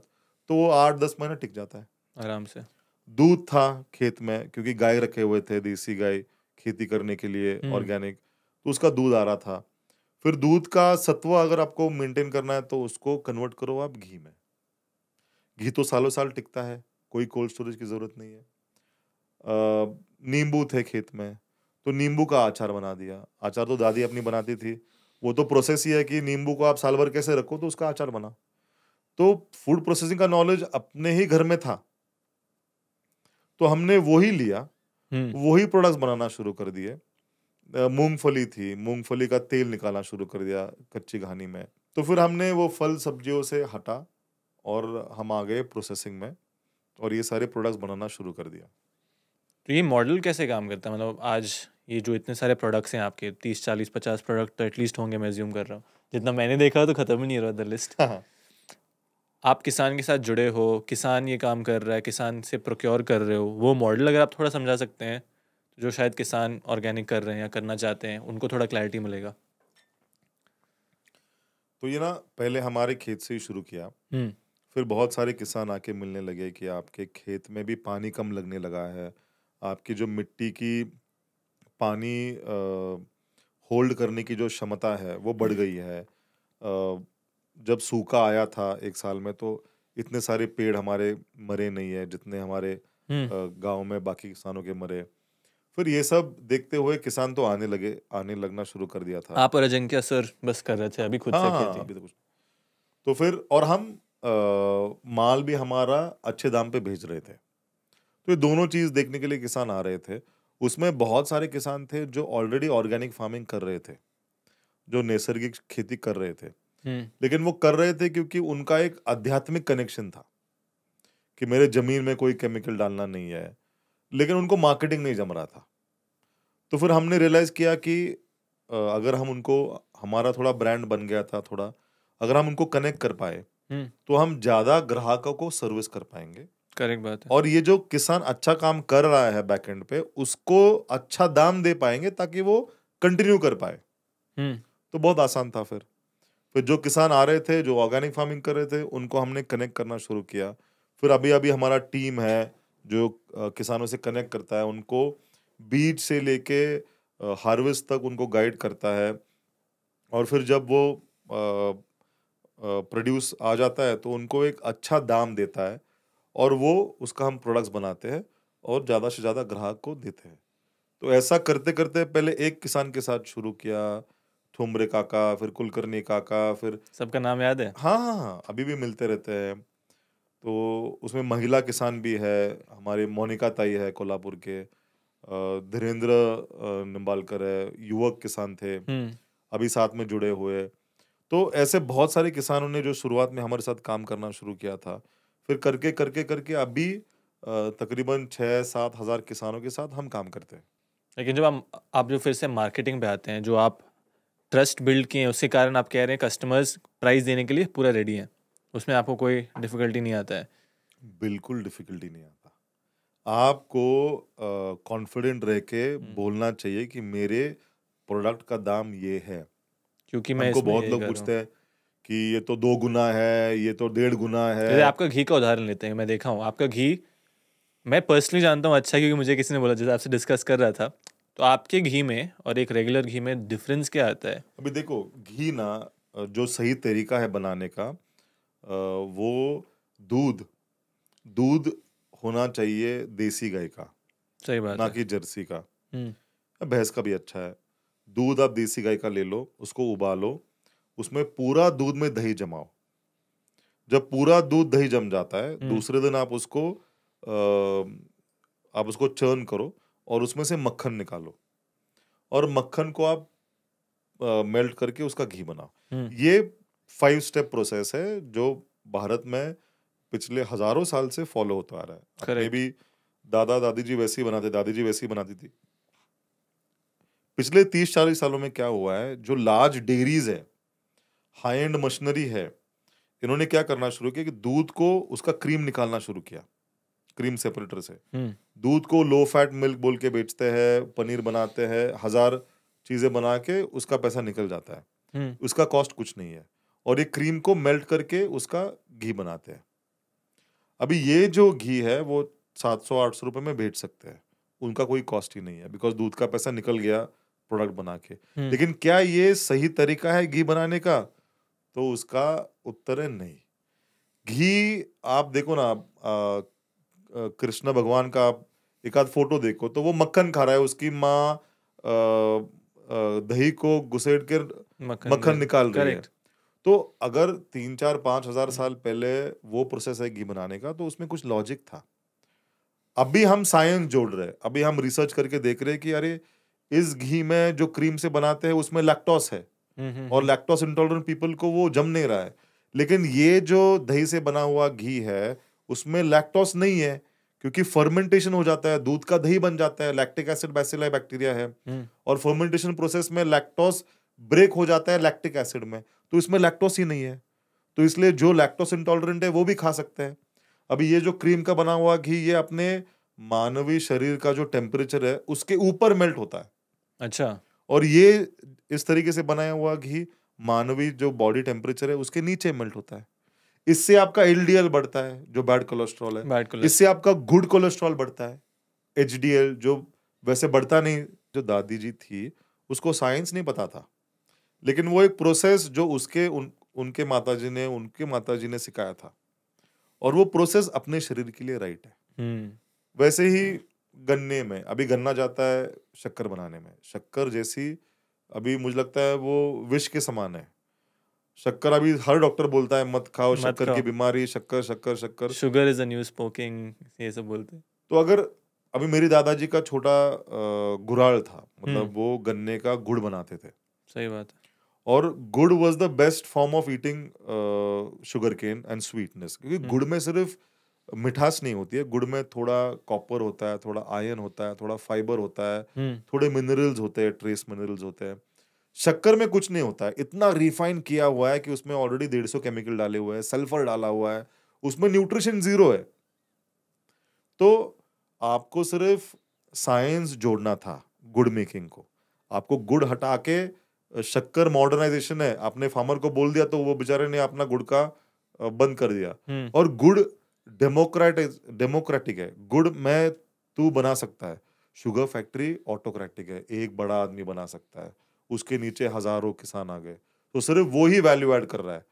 तो वो 8-10 महीना टिक जाता है आराम से। दूध था खेत में, क्योंकि गाय रखे हुए थे, देसी गाय खेती करने के लिए ऑर्गेनिक, तो उसका दूध आ रहा था। फिर दूध का सत्व अगर आपको मेंटेन करना है तो उसको कन्वर्ट करो आप घी में। घी तो सालों साल टिकता है, कोई कोल्ड स्टोरेज की जरूरत नहीं है। नींबू थे खेत में, तो नींबू का अचार बना दिया। अचार तो दादी अपनी बनाती थी, वो तो प्रोसेस ही है कि नींबू को आप साल भर कैसे रखो, तो उसका अचार बना। तो फूड प्रोसेसिंग का नॉलेज अपने ही घर में था, तो हमने वही लिया, वही प्रोडक्ट्स बनाना शुरू कर दिए। मूंगफली थी, मूंगफली का तेल निकालना शुरू कर दिया कच्ची घानी में। तो फिर हमने वो फल सब्जियों से हटा और हम आ गए प्रोसेसिंग में, और ये सारे प्रोडक्ट्स बनाना शुरू कर दिया। तो ये मॉडल कैसे काम करता है? मतलब आज ये जो इतने सारे प्रोडक्ट्स हैं आपके, 30, 40, 50 प्रोडक्ट तो एटलीस्ट होंगे, मैं अज्यूम कर रहा हूँ। जितना मैंने देखा तो खत्म ही नहीं हो रहा द लिस्ट। आप किसान के साथ जुड़े हो, किसान ये काम कर रहा है, किसान से प्रोक्योर कर रहे हो, वो मॉडल अगर आप थोड़ा समझा सकते हैं जो शायद किसान ऑर्गेनिक कर रहे हैं या करना चाहते हैं, उनको थोड़ा क्लैरिटी मिलेगा। तो ये ना पहले हमारे खेत से ही शुरू किया, फिर बहुत सारे किसान आके मिलने लगे कि आपके खेत में भी पानी कम लगने लगा है, आपकी जो मिट्टी की पानी होल्ड करने की जो क्षमता है वो बढ़ गई है। जब सूखा आया था एक साल में, तो इतने सारे पेड़ हमारे मरे नहीं है जितने हमारे गांव में बाकी किसानों के मरे। फिर ये सब देखते हुए किसान तो आने लगना शुरू कर दिया था। आप और अजिंक्य सर बस कर रहे थे अभी खुद से खेती? अभी तो कुछ। तो फिर और हम माल भी हमारा अच्छे दाम पे भेज रहे थे, तो ये दोनों चीज देखने के लिए किसान आ रहे थे। उसमें बहुत सारे किसान थे जो ऑलरेडी ऑर्गेनिक फार्मिंग कर रहे थे, जो नैसर्गिक खेती कर रहे थे, लेकिन वो कर रहे थे क्योंकि उनका एक आध्यात्मिक कनेक्शन था कि मेरे जमीन में कोई केमिकल डालना नहीं है, लेकिन उनको मार्केटिंग नहीं जम रहा था। तो फिर हमने रियलाइज किया कि अगर हम उनको, हमारा थोड़ा ब्रांड बन गया था थोड़ा, अगर हम उनको कनेक्ट कर पाए तो हम ज्यादा ग्राहकों को सर्विस कर पाएंगे। करेक्ट बात है। और ये जो किसान अच्छा काम कर रहा है बैकएंड पे, उसको अच्छा दाम दे पाएंगे ताकि वो कंटिन्यू कर पाए। तो बहुत आसान था। फिर जो किसान आ रहे थे, जो ऑर्गेनिक फार्मिंग कर रहे थे, उनको हमने कनेक्ट करना शुरू किया। फिर अभी अभी हमारा टीम है जो किसानों से कनेक्ट करता है, उनको बीज से लेके हार्वेस्ट तक उनको गाइड करता है। और फिर जब वो प्रोड्यूस आ जाता है तो उनको एक अच्छा दाम देता है, और वो उसका हम प्रोडक्ट्स बनाते हैं और ज़्यादा से ज़्यादा ग्राहक को देते हैं। तो ऐसा करते करते पहले एक किसान के साथ शुरू किया, थुमरे काका, फिर कुलकर्णी काका, फिर सबका नाम याद है? हाँ, अभी भी मिलते रहते हैं। तो उसमें महिला किसान भी है, हमारी मोनिका ताई है कोल्हापुर के, धीरेन्द्र निम्बालकर है, युवक किसान थे, अभी साथ में जुड़े हुए। तो ऐसे बहुत सारे किसानों ने जो शुरुआत में हमारे साथ काम करना शुरू किया था, फिर करके करके करके अभी तकरीबन 6-7 हज़ार किसानों के साथ हम काम करते हैं। लेकिन जब आप जो फिर से मार्केटिंग पे आते हैं, जो आप ट्रस्ट बिल्ड किए हैं, उसके कारण आप कह रहे हैं कस्टमर्स प्राइस देने के लिए पूरा रेडी हैं, उसमें आपको कोई डिफिकल्टी नहीं आता है? बिल्कुल डिफिकल्टी नहीं आता। आपको कॉन्फिडेंट रह के बोलना चाहिए कि मेरे प्रोडक्ट का दाम ये है। क्योंकि मैं हमको इसमें बहुत ये लोग कर रहा हूँ। पूछते हैं कि ये तो 2 गुना है, ये तो 1.5 गुना जैसे है। आपका घी का उदाहरण लेते हैं, मैं देखा हूँ आपका घी, मैं पर्सनली जानता हूँ अच्छा, क्योंकि मुझे किसी ने बोला, जैसे आपसे डिस्कस कर रहा था, तो आपके घी में और एक रेगुलर घी में डिफरेंस क्या आता है? अभी देखो, घी ना जो सही तरीका है बनाने का, वो दूध दूध होना चाहिए देसी गाय का, सही बात ना है। कि जर्सी का। हम्म। भैंस का भी अच्छा है। दूध आप देसी गाय का ले लो, उसको उबालो, उसमें पूरा दूध में दही जमाओ। जब पूरा दूध दही जम जाता है, हम्म। दूसरे दिन आप उसको चर्न करो और उसमें से मक्खन निकालो, और मक्खन को आप मेल्ट करके उसका घी बनाओ। हम्म। ये 5 स्टेप प्रोसेस है जो भारत में पिछले हजारों साल से फॉलो होता आ रहा है। अपने करेक्ट। भी दादा दादी जी वैसे ही बनाते, दादी जी वैसे ही बनाती थी। पिछले 30-40 सालों में क्या हुआ है, जो लार्ज डेयरीज है, हाई एंड मशीनरी है, इन्होंने क्या करना शुरू किया कि दूध को उसका क्रीम निकालना शुरू किया, क्रीम सेपरेटर से। हम्म। दूध को लो फैट मिल्क बोल के बेचते हैं, पनीर बनाते हैं, हजार चीजें बना के उसका पैसा निकल जाता है। हम्म। उसका कॉस्ट कुछ नहीं है, और ये क्रीम को मेल्ट करके उसका घी बनाते हैं। अभी ये जो घी है वो 700-800 रुपए में बेच सकते हैं, उनका कोई कॉस्ट ही नहीं है, बिकॉज दूध का पैसा निकल गया प्रोडक्ट बना के। हम्म। लेकिन क्या ये सही तरीका है घी बनाने का? तो उसका उत्तर है नहीं। घी आप देखो ना, कृष्ण भगवान का आप एक आध फोटो देखो तो वो मक्खन खा रहा है, उसकी माँ दही को घुसेड़ कर मक्खन निकाल रही है। करेक्ट। तो अगर 3-4-5 हजार साल पहले वो प्रोसेस है घी बनाने का, तो उसमें कुछ लॉजिक था। अभी हम साइंस जोड़ रहे हैं, अभी हम रिसर्च करके देख रहे हैं कि अरे इस घी में जो क्रीम से बनाते हैं उसमें लैक्टोस है, और लैक्टोस इंटॉलरेंट पीपल को वो जम नहीं रहा है। लेकिन ये जो दही से बना हुआ घी है उसमें लैक्टोस नहीं है, क्योंकि फर्मेंटेशन हो जाता है, दूध का दही बन जाता है, लैक्टिक एसिड बैसिलाई बैक्टीरिया है, और फर्मेंटेशन प्रोसेस में लैक्टोस ब्रेक हो जाता है लैक्टिक एसिड में, तो इसमें लैक्टोस ही नहीं है। तो इसलिए जो लैक्टोस इंटॉलरेंट है वो भी खा सकते हैं। अभी ये जो क्रीम का बना हुआ घी, ये अपने मानवीय शरीर का जो टेम्परेचर है उसके ऊपर मेल्ट होता है, अच्छा। और ये इस तरीके से बनाया हुआ घी मानवीय जो बॉडी टेम्परेचर है उसके नीचे मेल्ट होता है। इससे आपका एलडीएल बढ़ता है, जो बैड कोलेस्ट्रॉल है। बैड इससे कोलेस्ट्रॉल। आपका गुड कोलेस्ट्रॉल बढ़ता है, एचडीएल, जो वैसे बढ़ता नहीं। जो दादी जी थी उसको साइंस नहीं पता था, लेकिन वो एक प्रोसेस जो उनके माताजी ने सिखाया था, और वो प्रोसेस अपने शरीर के लिए राइट है। वैसे ही गन्ने में, अभी गन्ना जाता है शक्कर बनाने में, शक्कर जैसी, अभी मुझे लगता है वो विष के समान है शक्कर। अभी हर डॉक्टर बोलता है मत खाओ, मत शक्कर की खाओ, बीमारी, शक्कर शक्कर शक्कर। Sugar is a new smoking, ये सब बोलते हैं। तो अगर अभी मेरी दादाजी का छोटा गुराल था, मतलब वो गन्ने का गुड़ बनाते थे, सही बात है। और गुड़ was the best form of eating sugar cane and sweetness, क्योंकि गुड़ में सिर्फ मिठास नहीं होती है, गुड़ में थोड़ा कॉपर होता है, थोड़ा आयरन होता है, थोड़ा फाइबर होता है, थोड़े मिनरल्स होते हैं, ट्रेस मिनरल्स होते हैं। शक्कर में कुछ नहीं होता है, इतना रिफाइन किया हुआ है कि उसमें ऑलरेडी 150 केमिकल डाले हुए हैं, सल्फर डाला हुआ है, उसमें न्यूट्रिशन जीरो है। तो आपको सिर्फ साइंस जोड़ना था गुड़ मेकिंग को। आपको गुड़ हटा के, शक्कर मॉडर्नाइजेशन है, आपने फार्मर को बोल दिया तो वो बेचारे ने अपना गुड़ का बंद कर दिया। और गुड़ डेमोक्रेटिक है, गुड़ में तू बना सकता है। शुगर फैक्ट्री ऑटोक्रेटिक है, एक बड़ा आदमी बना सकता है, उसके नीचे हजारों किसान आ गए, तो सिर्फ वो ही वैल्यू ऐड कर रहा है।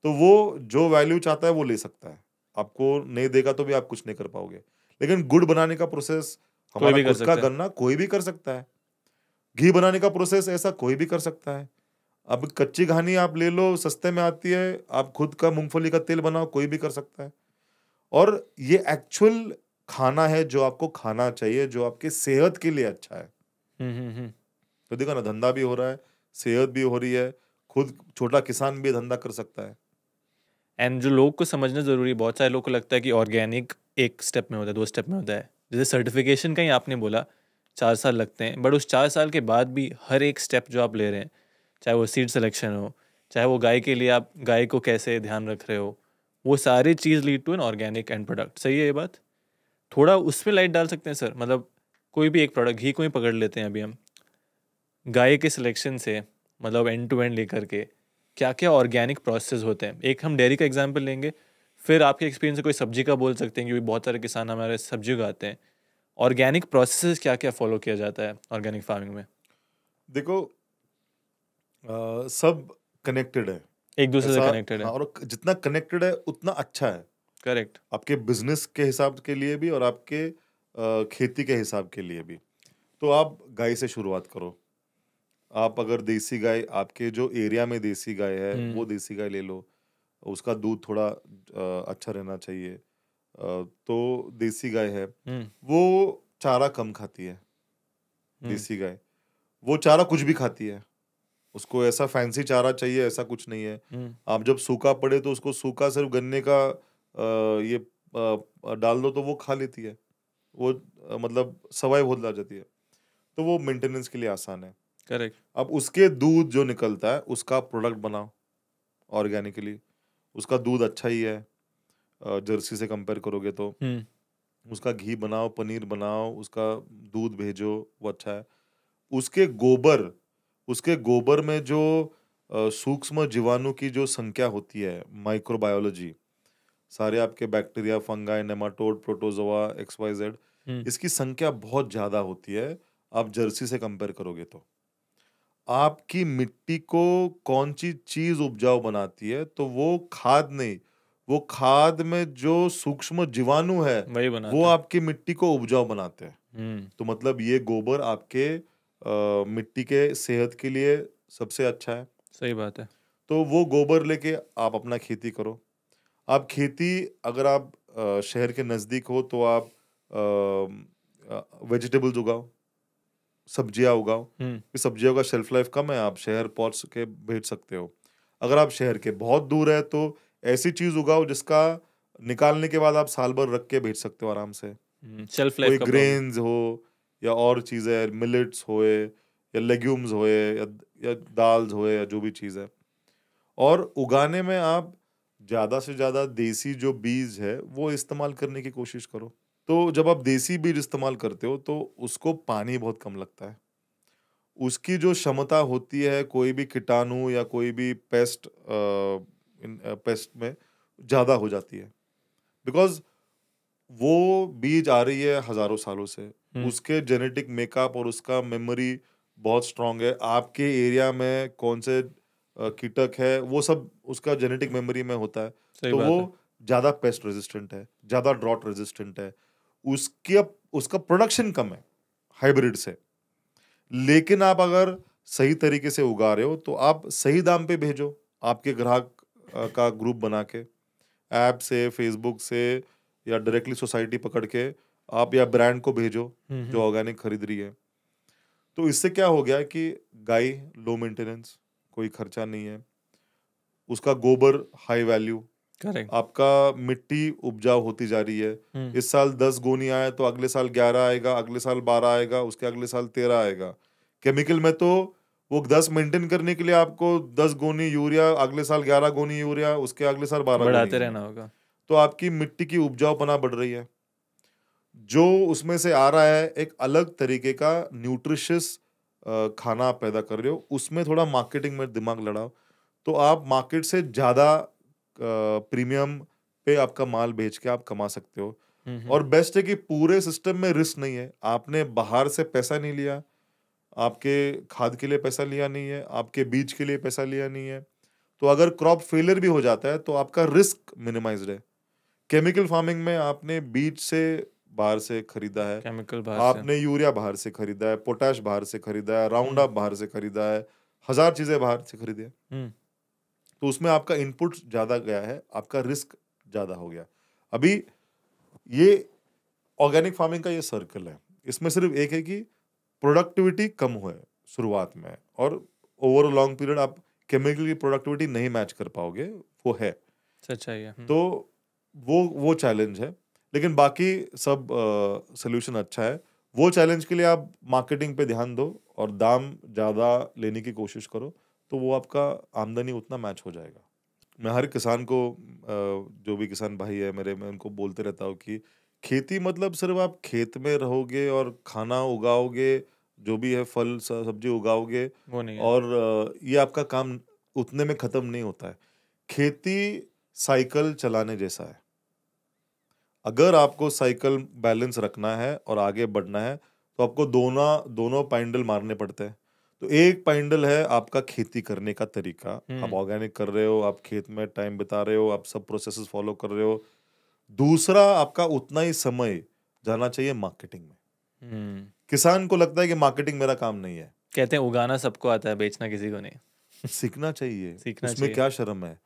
तो वो जो वैल्यू चाहता है वो ले सकता है, आपको नहीं देगा तो भी आप कुछ नहीं कर पाओगे। लेकिन गुड़ बनाने का प्रोसेस कोई हमारा भी कर खुद का सकता है। गन्ना कोई भी कर सकता है। घी बनाने का प्रोसेस ऐसा कोई भी कर सकता है। अब कच्ची घानी आप ले लो, सस्ते में आती है, आप खुद का मूंगफली का तेल बनाओ, कोई भी कर सकता है। और ये एक्चुअल खाना है जो आपको खाना चाहिए, जो आपके सेहत के लिए अच्छा है। तो देखो ना, धंधा भी हो रहा है, सेहत भी हो रही है, खुद छोटा किसान भी धंधा कर सकता है। एंड जो लोग को समझना ज़रूरी है, बहुत सारे लोग को लगता है कि ऑर्गेनिक एक स्टेप में होता है, 2 स्टेप में होता है। जैसे सर्टिफिकेशन का ही आपने बोला 4 साल लगते हैं, बट उस 4 साल के बाद भी हर एक स्टेप जो आप ले रहे हैं, चाहे वो सीड सिलेक्शन हो, चाहे वो गाय के लिए आप गाय को कैसे ध्यान रख रहे हो, वो सारी चीज़ lead to an organic end product. सही है ये बात? थोड़ा उस पर लाइट डाल सकते हैं सर? मतलब कोई भी एक प्रोडक्ट, घी को ही पकड़ लेते हैं अभी हम, गाय के सिलेक्शन से मतलब एंड टू एंड लेकर के क्या क्या ऑर्गेनिक प्रोसेस होते हैं? एक हम डेयरी का एग्जांपल लेंगे, फिर आपके एक्सपीरियंस से कोई सब्जी का बोल सकते हैं, क्योंकि बहुत सारे किसान हमारे सब्जी उगाते हैं। ऑर्गेनिक प्रोसेस क्या क्या फॉलो किया जाता है ऑर्गेनिक फार्मिंग में? देखो, सब कनेक्टेड है। एक दूसरे से ऐसा, कनेक्टेड हाँ, है। और जितना कनेक्टेड है उतना अच्छा है, करेक्ट। आपके बिजनेस के हिसाब के लिए भी और आपके खेती के हिसाब के लिए भी। तो आप गाय से शुरुआत करो। आप अगर देसी गाय, आपके जो एरिया में देसी गाय है वो देसी गाय ले लो, उसका दूध थोड़ा अच्छा रहना चाहिए। तो देसी गाय है, वो चारा कम खाती है। देसी गाय वो चारा कुछ भी खाती है, उसको ऐसा फैंसी चारा चाहिए ऐसा कुछ नहीं है। आप जब सूखा पड़े तो उसको सूखा सिर्फ गन्ने का ये डाल दो तो वो खा लेती है। वो मतलब सर्वाइव हो जाती है, तो वो मेंटेनेंस के लिए आसान है। करेक्ट। अब उसके दूध जो निकलता है उसका प्रोडक्ट बनाओ ऑर्गेनिकली, उसका दूध अच्छा ही है। जर्सी से कंपेयर करोगे तो उसका घी बनाओ, पनीर बनाओ, उसका दूध भेजो, वो अच्छा है। उसके गोबर में जो सूक्ष्म जीवाणु की जो संख्या होती है, माइक्रोबायोलॉजी, सारे आपके bacteria, fungi, nematode, protozoa, XYZ, इसकी संख्या बहुत ज्यादा होती है। आप जर्सी से कंपेयर करोगे तो आपकी मिट्टी को कौन सी चीज उपजाऊ बनाती है, तो वो खाद नहीं, वो खाद में जो सूक्ष्म जीवाणु है वही वो बनाता है। आपकी मिट्टी को उपजाऊ बनाते हैं। तो मतलब ये गोबर आपके मिट्टी के सेहत के लिए सबसे अच्छा है। सही बात है। तो वो गोबर लेके आप अपना खेती करो। आप खेती, अगर आप शहर के नज़दीक हो तो आप वेजिटेबल्स उगाओ, सब्जियां उगाओ। कि सब्जियों का शेल्फ लाइफ कम है, आप शहर पहुंच के भेज सकते हो। अगर आप शहर के बहुत दूर है तो ऐसी चीज उगाओ जिसका निकालने के बाद आप साल भर रख के भेज सकते हो आराम से। शेल्फ लाइफ कोई का प्रॉब्लम। ग्रेन्स हो या और चीज़ें, मिलेट्स होए या लेग्यूम्स होए या दाल्स होए या जो भी चीज़ है। और उगाने में आप ज़्यादा से ज़्यादा देसी जो बीज है वो इस्तेमाल करने की कोशिश करो। तो जब आप देसी बीज इस्तेमाल करते हो तो उसको पानी बहुत कम लगता है। उसकी जो क्षमता होती है कोई भी कीटाणु या कोई भी पेस्ट में ज़्यादा हो जाती है, बिकॉज वो बीज आ रही है हजारों सालों से। उसके जेनेटिक मेकअप और उसका मेमोरी बहुत स्ट्रांग है। आपके एरिया में कौन से कीटक है वो सब उसका जेनेटिक मेमोरी में होता है। सही तो बात वो है। ज्यादा पेस्ट रेजिस्टेंट है, ज्यादा ड्रॉट रेजिस्टेंट है। उसकी उसका प्रोडक्शन कम है हाइब्रिड से। लेकिन आप अगर सही तरीके से उगा रहे हो तो आप सही दाम पे भेजो आपके ग्राहक का ग्रुप बना के, ऐप से, फेसबुक से या डायरेक्टली सोसाइटी पकड़ के आप, या ब्रांड को भेजो जो ऑर्गेनिक खरीद रही है। तो इससे क्या हो गया कि गाय लो मेंटेनेंस, कोई खर्चा नहीं है, उसका गोबर हाई वैल्यू, करेक्ट। आपका मिट्टी उपजाऊ होती जा रही है। इस साल 10 गोनी आए तो अगले साल 11 आएगा, अगले साल 12 आएगा, उसके अगले साल 13 आएगा। केमिकल में तो वो 10 मेंटेन करने के लिए आपको 10 गोनी यूरिया, अगले साल 11 गोनी यूरिया, उसके अगले साल 12 गोनी बढ़ाते यूरिया। रहना होगा। तो आपकी मिट्टी की उपजाऊपना बढ़ रही है। जो उसमें से आ रहा है एक अलग तरीके का न्यूट्रिशियस खाना आप पैदा कर रहे हो, उसमें थोड़ा मार्केटिंग में दिमाग लड़ाओ तो आप मार्केट से ज़्यादा प्रीमियम पे आपका माल बेच के आप कमा सकते हो। और बेस्ट है कि पूरे सिस्टम में रिस्क नहीं है। आपने बाहर से पैसा नहीं लिया, आपके खाद के लिए पैसा लिया नहीं है, आपके बीज के लिए पैसा लिया नहीं है। तो अगर क्रॉप फेलियर भी हो जाता है तो आपका रिस्क मिनिमाइज्ड है। केमिकल फार्मिंग में आपने बीज से बाहर से खरीदा है, केमिकल बाहर से। आपने यूरिया बाहर से खरीदा है, पोटाश बाहर से खरीदा है, राउंड अप बाहर से खरीदा है, हजार चीजें बाहर से खरीदी है। तो उसमें आपका इनपुट ज्यादा गया है, आपका रिस्क ज्यादा हो गया। अभी ये ऑर्गेनिक फार्मिंग का ये सर्कल है, इसमें सिर्फ एक है कि प्रोडक्टिविटी कम हुआ है शुरुआत में, और ओवर लॉन्ग पीरियड आप केमिकल की प्रोडक्टिविटी नहीं मैच कर पाओगे, वो है। सच्चाई है। तो वो चैलेंज है, लेकिन बाकी सब सोल्यूशन अच्छा है। वो चैलेंज के लिए आप मार्केटिंग पे ध्यान दो और दाम ज़्यादा लेने की कोशिश करो, तो वो आपका आमदनी उतना मैच हो जाएगा। मैं हर किसान को, जो भी किसान भाई है मेरे, मैं उनको बोलते रहता हूँ कि खेती मतलब सिर्फ आप खेत में रहोगे और खाना उगाओगे, जो भी है फल सब्जी उगाओगे, वो नहीं है। और ये आपका काम उतने में खत्म नहीं होता है। खेती साइकिल चलाने जैसा है। अगर आपको साइकिल बैलेंस रखना है और आगे बढ़ना है तो आपको दोनों पैंडल मारने पड़ते हैं। तो एक पैंडल है आपका खेती करने का तरीका, आप ऑर्गेनिक कर रहे हो, आप खेत में टाइम बिता रहे हो, आप सब प्रोसेसेस फॉलो कर रहे हो। दूसरा, आपका उतना ही समय जाना चाहिए मार्केटिंग में। किसान को लगता है कि मार्केटिंग मेरा काम नहीं है। कहते हैं उगाना सबको आता है, बेचना किसी को नहीं। सीखना चाहिए, सीखना उसमें चाहिए। क्या शर्म है।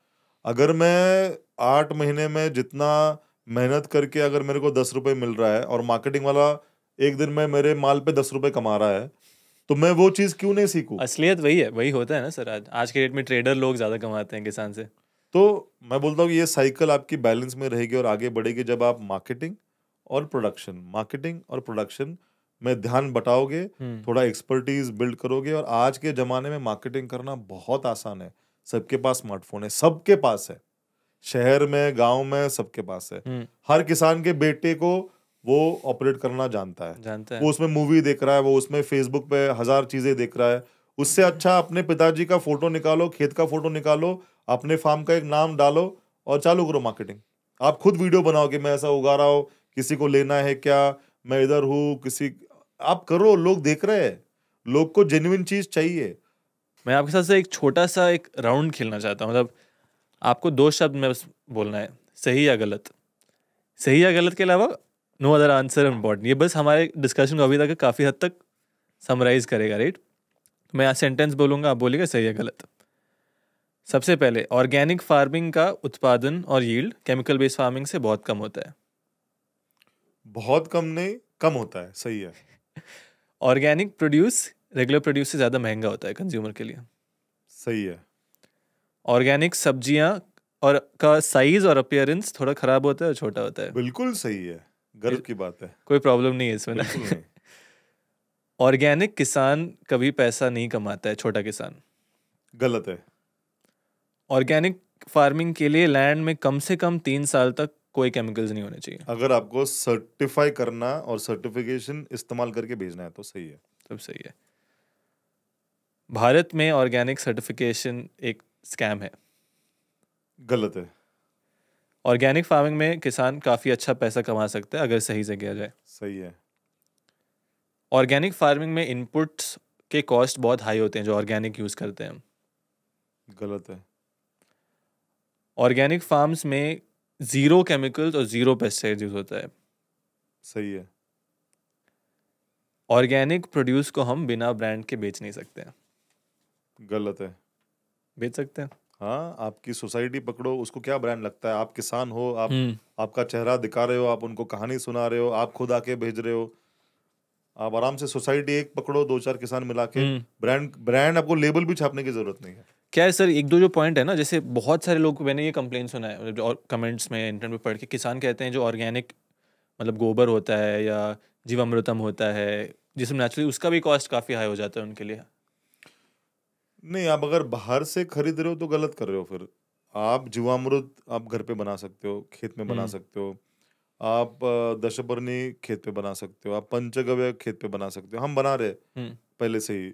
अगर मैं 8 महीने में जितना मेहनत करके अगर मेरे को 10 रुपए मिल रहा है और मार्केटिंग वाला एक दिन में मेरे माल पे 10 रुपए कमा रहा है, तो मैं वो चीज क्यों नहीं सीखूं? असलियत वही है, वही होता है ना सर। आज के डेट में ट्रेडर लोग ज्यादा कमाते हैं किसान से। तो मैं बोलता हूँ ये साइकिल आपकी बैलेंस में रहेगी और आगे बढ़ेगी जब आप मार्केटिंग और प्रोडक्शन में ध्यान बटाओगे, थोड़ा एक्सपर्टीज बिल्ड करोगे। और आज के जमाने में मार्केटिंग करना बहुत आसान है। सबके पास स्मार्टफोन है, सबके पास है, शहर में गांव में सबके पास है। हर किसान के बेटे को वो ऑपरेट करना जानता है। वो उसमें मूवी देख रहा है, वो उसमें फेसबुक पे 1000 चीजें देख रहा है। उससे अच्छा अपने पिताजी का फोटो निकालो, खेत का फोटो निकालो, अपने फार्म का एक नाम डालो और चालू करो मार्केटिंग। आप खुद वीडियो बनाओ कि मैं ऐसा उगा रहा हूँ, किसी को लेना है क्या, मैं इधर हूँ, किसी आप करो, लोग देख रहे हैं, लोग को जेन्युइन चीज चाहिए। मैं आपके साथ से एक छोटा सा एक राउंड खेलना चाहता हूँ। मतलब आपको 2 शब्द में बस बोलना है, सही या गलत। सही या गलत के अलावा नो अदर आंसर इम्पॉर्टेंट। ये बस हमारे डिस्कशन को अभी तक काफ़ी हद तक समराइज करेगा, राइट। तो मैं यहाँ सेंटेंस बोलूँगा, आप बोलिएगा सही या गलत। सबसे पहले, ऑर्गेनिक फार्मिंग का उत्पादन और यील्ड केमिकल बेस्ड फार्मिंग से बहुत कम होता है। बहुत कम नहीं, कम होता है, सही है। ऑर्गेनिक प्रोड्यूस रेगुलर प्रोड्यूस से ज़्यादा महंगा होता है कंज्यूमर के लिए। सही है। ऑर्गेनिक सब्जियां और का साइज और अपीयरेंस थोड़ा खराब होता है और छोटा होता है। बिल्कुल सही है, गर्व की बात है, कोई प्रॉब्लम नहीं है इसमें ना। बिल्कुल नहीं। ऑर्गेनिक किसान कभी पैसा नहीं कमाता है, छोटा किसान। गलत है। ऑर्गेनिक फार्मिंग के लिए लैंड में कम से कम 3 साल तक कोई केमिकल्स नहीं होने चाहिए। अगर आपको सर्टिफाई करना और सर्टिफिकेशन इस्तेमाल करके भेजना है तो सही है। सब सही है। भारत में ऑर्गेनिक सर्टिफिकेशन एक स्कैम है। गलत है। ऑर्गेनिक फार्मिंग में किसान काफ़ी अच्छा पैसा कमा सकता है अगर सही से किया जाए। सही है। ऑर्गेनिक फार्मिंग में इनपुट्स के कॉस्ट बहुत हाई होते हैं जो ऑर्गेनिक यूज़ करते हैं। गलत है। ऑर्गेनिक फार्म्स में 0 केमिकल्स और 0 पेस्टिसाइड्स यूज होता है। सही है। ऑर्गेनिक प्रोड्यूस को हम बिना ब्रांड के बेच नहीं सकते हैं। गलत है। बेच सकते हैं। हाँ, आपकी सोसाइटी पकड़ो, उसको क्या ब्रांड लगता है? आप किसान हो, आप आपका चेहरा दिखा रहे हो, आप उनको कहानी सुना रहे हो, आप खुद आके भेज रहे हो। आप आराम से सोसाइटी एक पकड़ो, 2-4 किसान मिला के ब्रांड आपको लेबल भी छापने की जरूरत नहीं है। क्या है सर, एक दो जो पॉइंट है ना, जैसे बहुत सारे लोग, मैंने ये कंप्लेन सुना है और कमेंट्स में इंटरनेट पे पढ़ के, किसान कहते हैं जो ऑर्गेनिक मतलब गोबर होता है या जीवामृतम होता है जिसमें नेचुरली, उसका भी कॉस्ट काफ़ी हाई हो जाता है उनके लिए। नहीं, आप अगर बाहर से खरीद रहे हो तो गलत कर रहे हो। फिर आप जीवामृत आप घर पे बना सकते हो, खेत में बना सकते हो। आप दशपर्णी खेत पे बना सकते हो, आप पंचगव्य खेत पे बना सकते हो। हम बना रहे पहले से ही,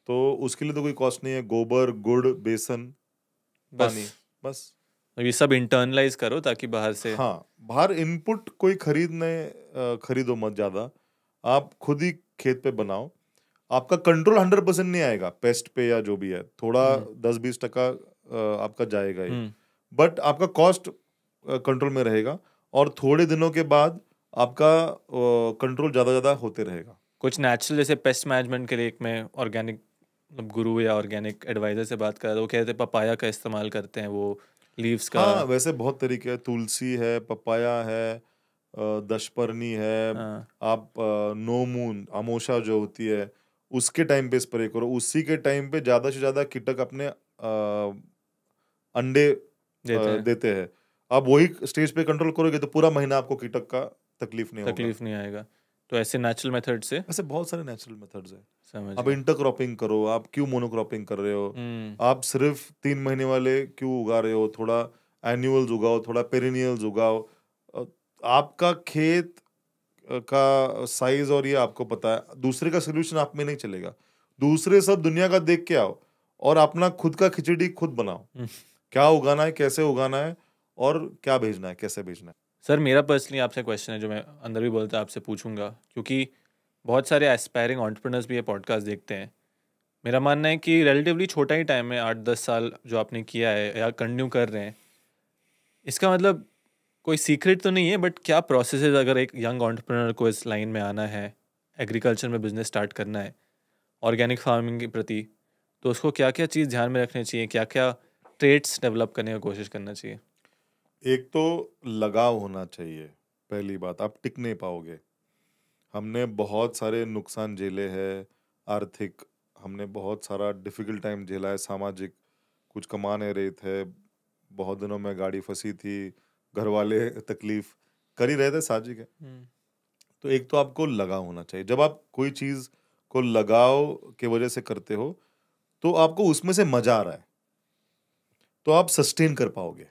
तो उसके लिए तो कोई कॉस्ट नहीं है। गोबर, गुड़, बेसन, पानी, बस। ये सब इंटरनलाइज करो ताकि बाहर से। हाँ, बाहर इनपुट कोई खरीदो मत ज्यादा, आप खुद ही खेत पे बनाओ। आपका कंट्रोल 100% नहीं आएगा पेस्ट पे या जो भी है, थोड़ा 10-20% आपका जाएगा ही, बट आपका कॉस्ट कंट्रोल में रहेगा और थोड़े दिनों के बाद आपका कंट्रोल ज्यादा होते रहेगा। कुछ नेचुरल, जैसे पेस्ट मैनेजमेंट के लिए एक मैं ऑर्गेनिक गुरु या ऑर्गेनिक एडवाइजर से बात कर रहा था, वो कह रहे थे पपाया का इस्तेमाल करते हैं, वो लीव्स का। हाँ, वैसे बहुत तरीके हैं, तुलसी है, पपाया है, दशपर्णी है। आप नो मून अमोशा जो होती है उसके टाइम पे स्प्रे करो। उसी के टाइम पे ज्यादा से ज्यादा कीटक अपने अंडे देते हैं। आप वही स्टेज पे कंट्रोल करोगे तो पूरा महीना आपको कीटक का तकलीफ नहीं आएगा। तो ऐसे नेचुरल मेथड से, ऐसे बहुत सारे नेचुरल मेथड्स हैं। समझ आप इंटरक्रॉपिंग करो। आप क्यों मोनोक्रॉपिंग कर रहे हो? आप सिर्फ 3 महीने वाले क्यों उगा रहे हो? थोड़ा एन्युअल्स उगाओ, थोड़ा पेरिनियल्स उगाओ। आपका खेत का साइज और ये आपको पता है, दूसरे का सोल्यूशन आप में नहीं चलेगा। दूसरे सब दुनिया का देख के आओ और अपना खुद का खिचड़ी खुद बनाओ। क्या उगाना है, कैसे उगाना है और क्या भेजना है, कैसे भेजना है। सर मेरा पर्सनली आपसे क्वेश्चन है जो मैं अंदर भी बोलता आपसे पूछूंगा, क्योंकि बहुत सारे एस्पायरिंग एंटरप्रेन्योर्स भी ये पॉडकास्ट देखते हैं। मेरा मानना है कि रिलेटिवली छोटा ही टाइम है, 8-10 साल जो आपने किया है या कंटिन्यू कर रहे हैं, इसका मतलब कोई सीक्रेट तो नहीं है, बट क्या प्रोसेस है अगर एक यंग एंटरप्रेन्योर को इस लाइन में आना है, एग्रीकल्चर में बिजनेस स्टार्ट करना है ऑर्गेनिक फार्मिंग के प्रति, तो उसको क्या क्या चीज़ ध्यान में रखनी चाहिए, क्या क्या ट्रेड्स डेवलप करने की कोशिश करना चाहिए? एक तो लगाव होना चाहिए, पहली बात। आप टिक नहीं पाओगे। हमने बहुत सारे नुकसान झेले हैं, आर्थिक, हमने बहुत सारा डिफिकल्ट टाइम झेला है, सामाजिक, कुछ कमा नहीं रहे थे, बहुत दिनों में गाड़ी फंसी थी, घर वाले तकलीफ कर ही रहे थे, साजिक है। तो एक तो आपको लगाव होना चाहिए। जब आप कोई चीज को लगाव के वजह से करते हो तो आपको उसमें से मजा आ रहा है, तो आप सस्टेन कर पाओगे।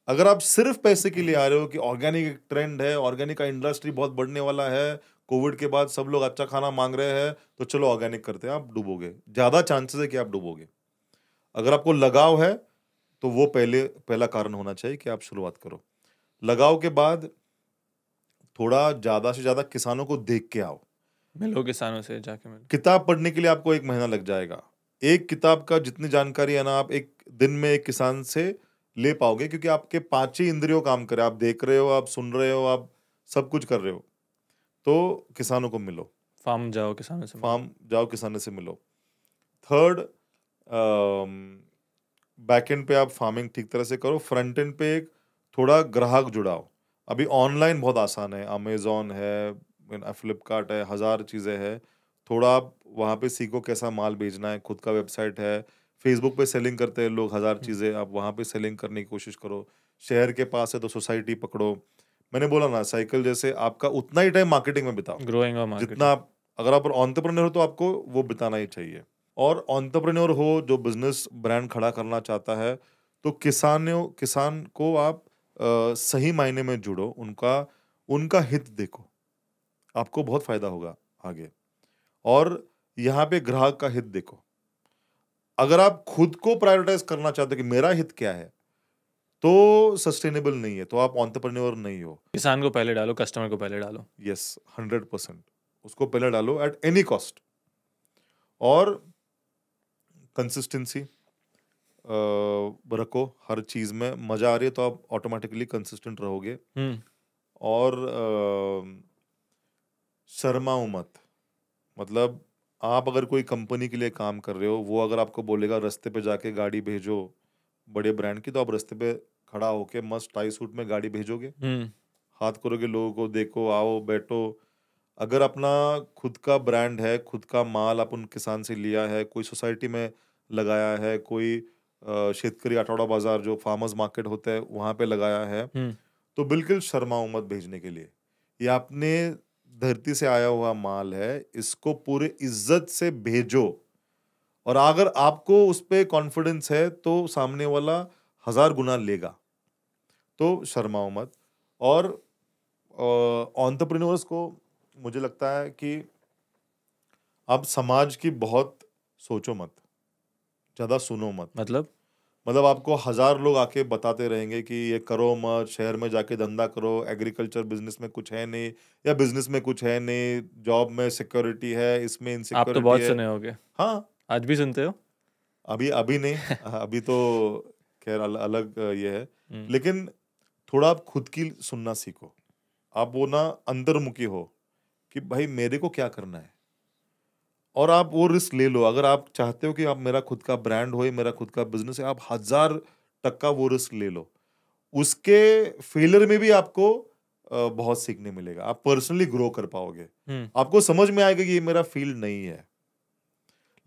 अगर आप सिर्फ पैसे के लिए आ रहे हो कि ऑर्गेनिक एक ट्रेंड है, ऑर्गेनिक का इंडस्ट्री बहुत बढ़ने वाला है, कोविड के बाद सब लोग अच्छा खाना मांग रहे हैं, तो चलो ऑर्गेनिक करते हैं, आप डूबोगे। ज्यादा चांसेस है कि आप डूबोगे। अगर आपको लगाव है तो वो पहला कारण होना चाहिए कि आप शुरुआत करो। लगाव के बाद थोड़ा ज्यादा से ज्यादा किसानों को देख के आओ। मिलो किसानों से जाके मिलो। किताब पढ़ने के लिए आपको 1 महीना लग जाएगा। एक किताब का जितनी जानकारी है ना, आप एक दिन में एक किसान से ले पाओगे, क्योंकि आपके 5 ही इंद्रियों काम करे। आप देख रहे हो, आप सुन रहे हो, आप सब कुछ कर रहे हो। तो किसानों को मिलो, फार्म जाओ किसानों से मिलो। फार्म जाओ, किसानों से मिलो। थर्ड, बैक एंड पे आप फार्मिंग ठीक तरह से करो। फ्रंट एंड पे एक थोड़ा ग्राहक जुड़ाओ। अभी ऑनलाइन बहुत आसान है, अमेजोन है, फ्लिपकार्ट है, 1000 चीज़ें हैं। थोड़ा आप वहाँ पे सीखो कैसा माल भेजना है, खुद का वेबसाइट है। फेसबुक पे सेलिंग करते हैं लोग 1000 चीज़ें, आप वहाँ पे सेलिंग करने की कोशिश करो। शहर के पास है तो सोसाइटी पकड़ो। मैंने बोला ना, साइकिल जैसे आपका उतना ही टाइम मार्केटिंग में बिताओ ग्रोइंग और जितना मार्केटिंग। आप, अगर आप एंटरप्रेन्योर हो तो आपको वो बिताना ही चाहिए। और एंटरप्रेन्योर हो जो बिजनेस ब्रांड खड़ा करना चाहता है, तो किसान को आप सही मायने में जुड़ो, उनका उनका हित देखो, आपको बहुत फायदा होगा आगे। और यहाँ पे ग्राहक का हित देखो। अगर आप खुद को प्रायोरिटाइज करना चाहते हो कि मेरा हित क्या है, तो सस्टेनेबल नहीं है, तो आप एंटरप्रेन्योर नहीं हो। किसान को पहले डालो, कस्टमर को पहले डालो। यस, 100%। उसको पहले डालो एट एनी कॉस्ट। और कंसिस्टेंसी रखो हर चीज में। मजा आ रही है तो आप ऑटोमेटिकली कंसिस्टेंट रहोगे। और शर्माओ मत। मतलब आप अगर कोई कंपनी के लिए काम कर रहे हो, वो अगर आपको बोलेगा रास्ते पे जाके गाड़ी भेजो बड़े ब्रांड की, तो आप रास्ते पे खड़ा होके मस्त टाई सूट में गाड़ी भेजोगे? हाथ करोगे लोगों को, देखो, आओ, बैठो। अगर अपना खुद का ब्रांड है, खुद का माल आप उन किसान से लिया है, कोई सोसाइटी में लगाया है, कोई शेतकरी आठौड़ा बाजार जो फार्मर्स मार्केट होता है वहां पे लगाया है, तो बिल्कुल शर्माओ मत भेजने के लिए। ये आपने धरती से आया हुआ माल है, इसको पूरे इज्जत से भेजो। और अगर आपको उस पर कॉन्फिडेंस है तो सामने वाला 1000 गुना लेगा। तो शर्माओ मत। और एंटरप्रेन्योर्स को मुझे लगता है कि आप समाज की बहुत सोचो मत, ज्यादा सुनो मत। मतलब आपको 1000 लोग आके बताते रहेंगे कि ये करो मत, शहर में जाके धंधा करो, एग्रीकल्चर बिजनेस में कुछ है नहीं, या बिजनेस में कुछ है नहीं, जॉब में सिक्योरिटी है, इसमें आप तो इनसिक्योरिटी बहुत है। सुने होगे। हाँ, आज भी सुनते हो? अभी अभी नहीं, अभी तो खैर अलग ये है। हम्म। लेकिन थोड़ा आप खुद की सुनना सीखो। आप वो ना अंतर्मुखी हो कि भाई मेरे को क्या करना है, और आप वो रिस्क ले लो। अगर आप चाहते हो कि आप मेरा खुद का ब्रांड हो, मेरा खुद का बिजनेस है, आप 1000% वो रिस्क ले लो। उसके फेलियर में भी आपको बहुत सीखने मिलेगा, आप पर्सनली ग्रो कर पाओगे। आपको समझ में आएगा कि ये मेरा फील्ड नहीं है।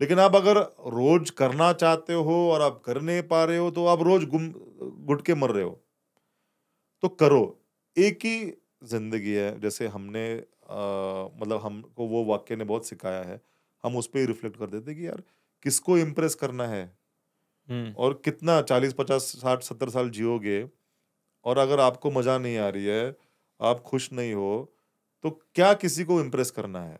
लेकिन आप अगर रोज करना चाहते हो और आप कर नहीं पा रहे हो, तो आप रोज घुट के मर रहे हो। तो करो। एक ही जिंदगी है, जैसे हमने मतलब हमको वो वाक्य ने बहुत सिखाया है, हम उस पर ही रिफ्लेक्ट कर देते कि यार किसको इम्प्रेस करना है, और कितना 40 50 60 70 साल जियोगे, और अगर आपको मजा नहीं आ रही है, आप खुश नहीं हो, तो क्या किसी को इम्प्रेस करना है?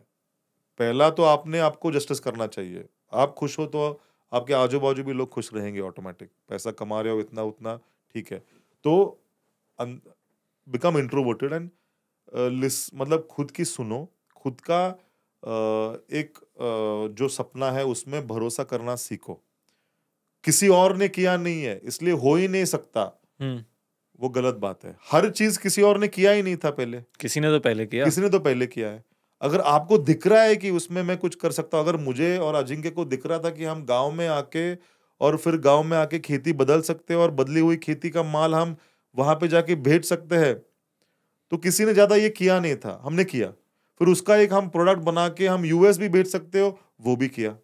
पहला तो आपने आपको जस्टिस करना चाहिए। आप खुश हो तो आपके आजू बाजू भी लोग खुश रहेंगे ऑटोमेटिक। पैसा कमा रहे हो इतना उतना, ठीक है। तो बिकम इंट्रोवर्टेड एंड मतलब खुद की सुनो, खुद का एक जो सपना है उसमें भरोसा करना सीखो। किसी और ने किया नहीं है इसलिए हो ही नहीं सकता, वो गलत बात है। हर चीज किसी और ने किया ही नहीं था पहले, किसी ने तो पहले किया है। अगर आपको दिख रहा है कि उसमें मैं कुछ कर सकता हूं, अगर मुझे और अजिंक्य को दिख रहा था कि हम गांव में आके और फिर गांव में आके खेती बदल सकते हैं और बदली हुई खेती का माल हम वहां पे जाके भेज सकते हैं, तो किसी ने ज्यादा ये किया नहीं था, हमने किया। फिर उसका एक हम प्रोडक्ट बना के हम यूएस भी भेज सकते हो, वो भी किया।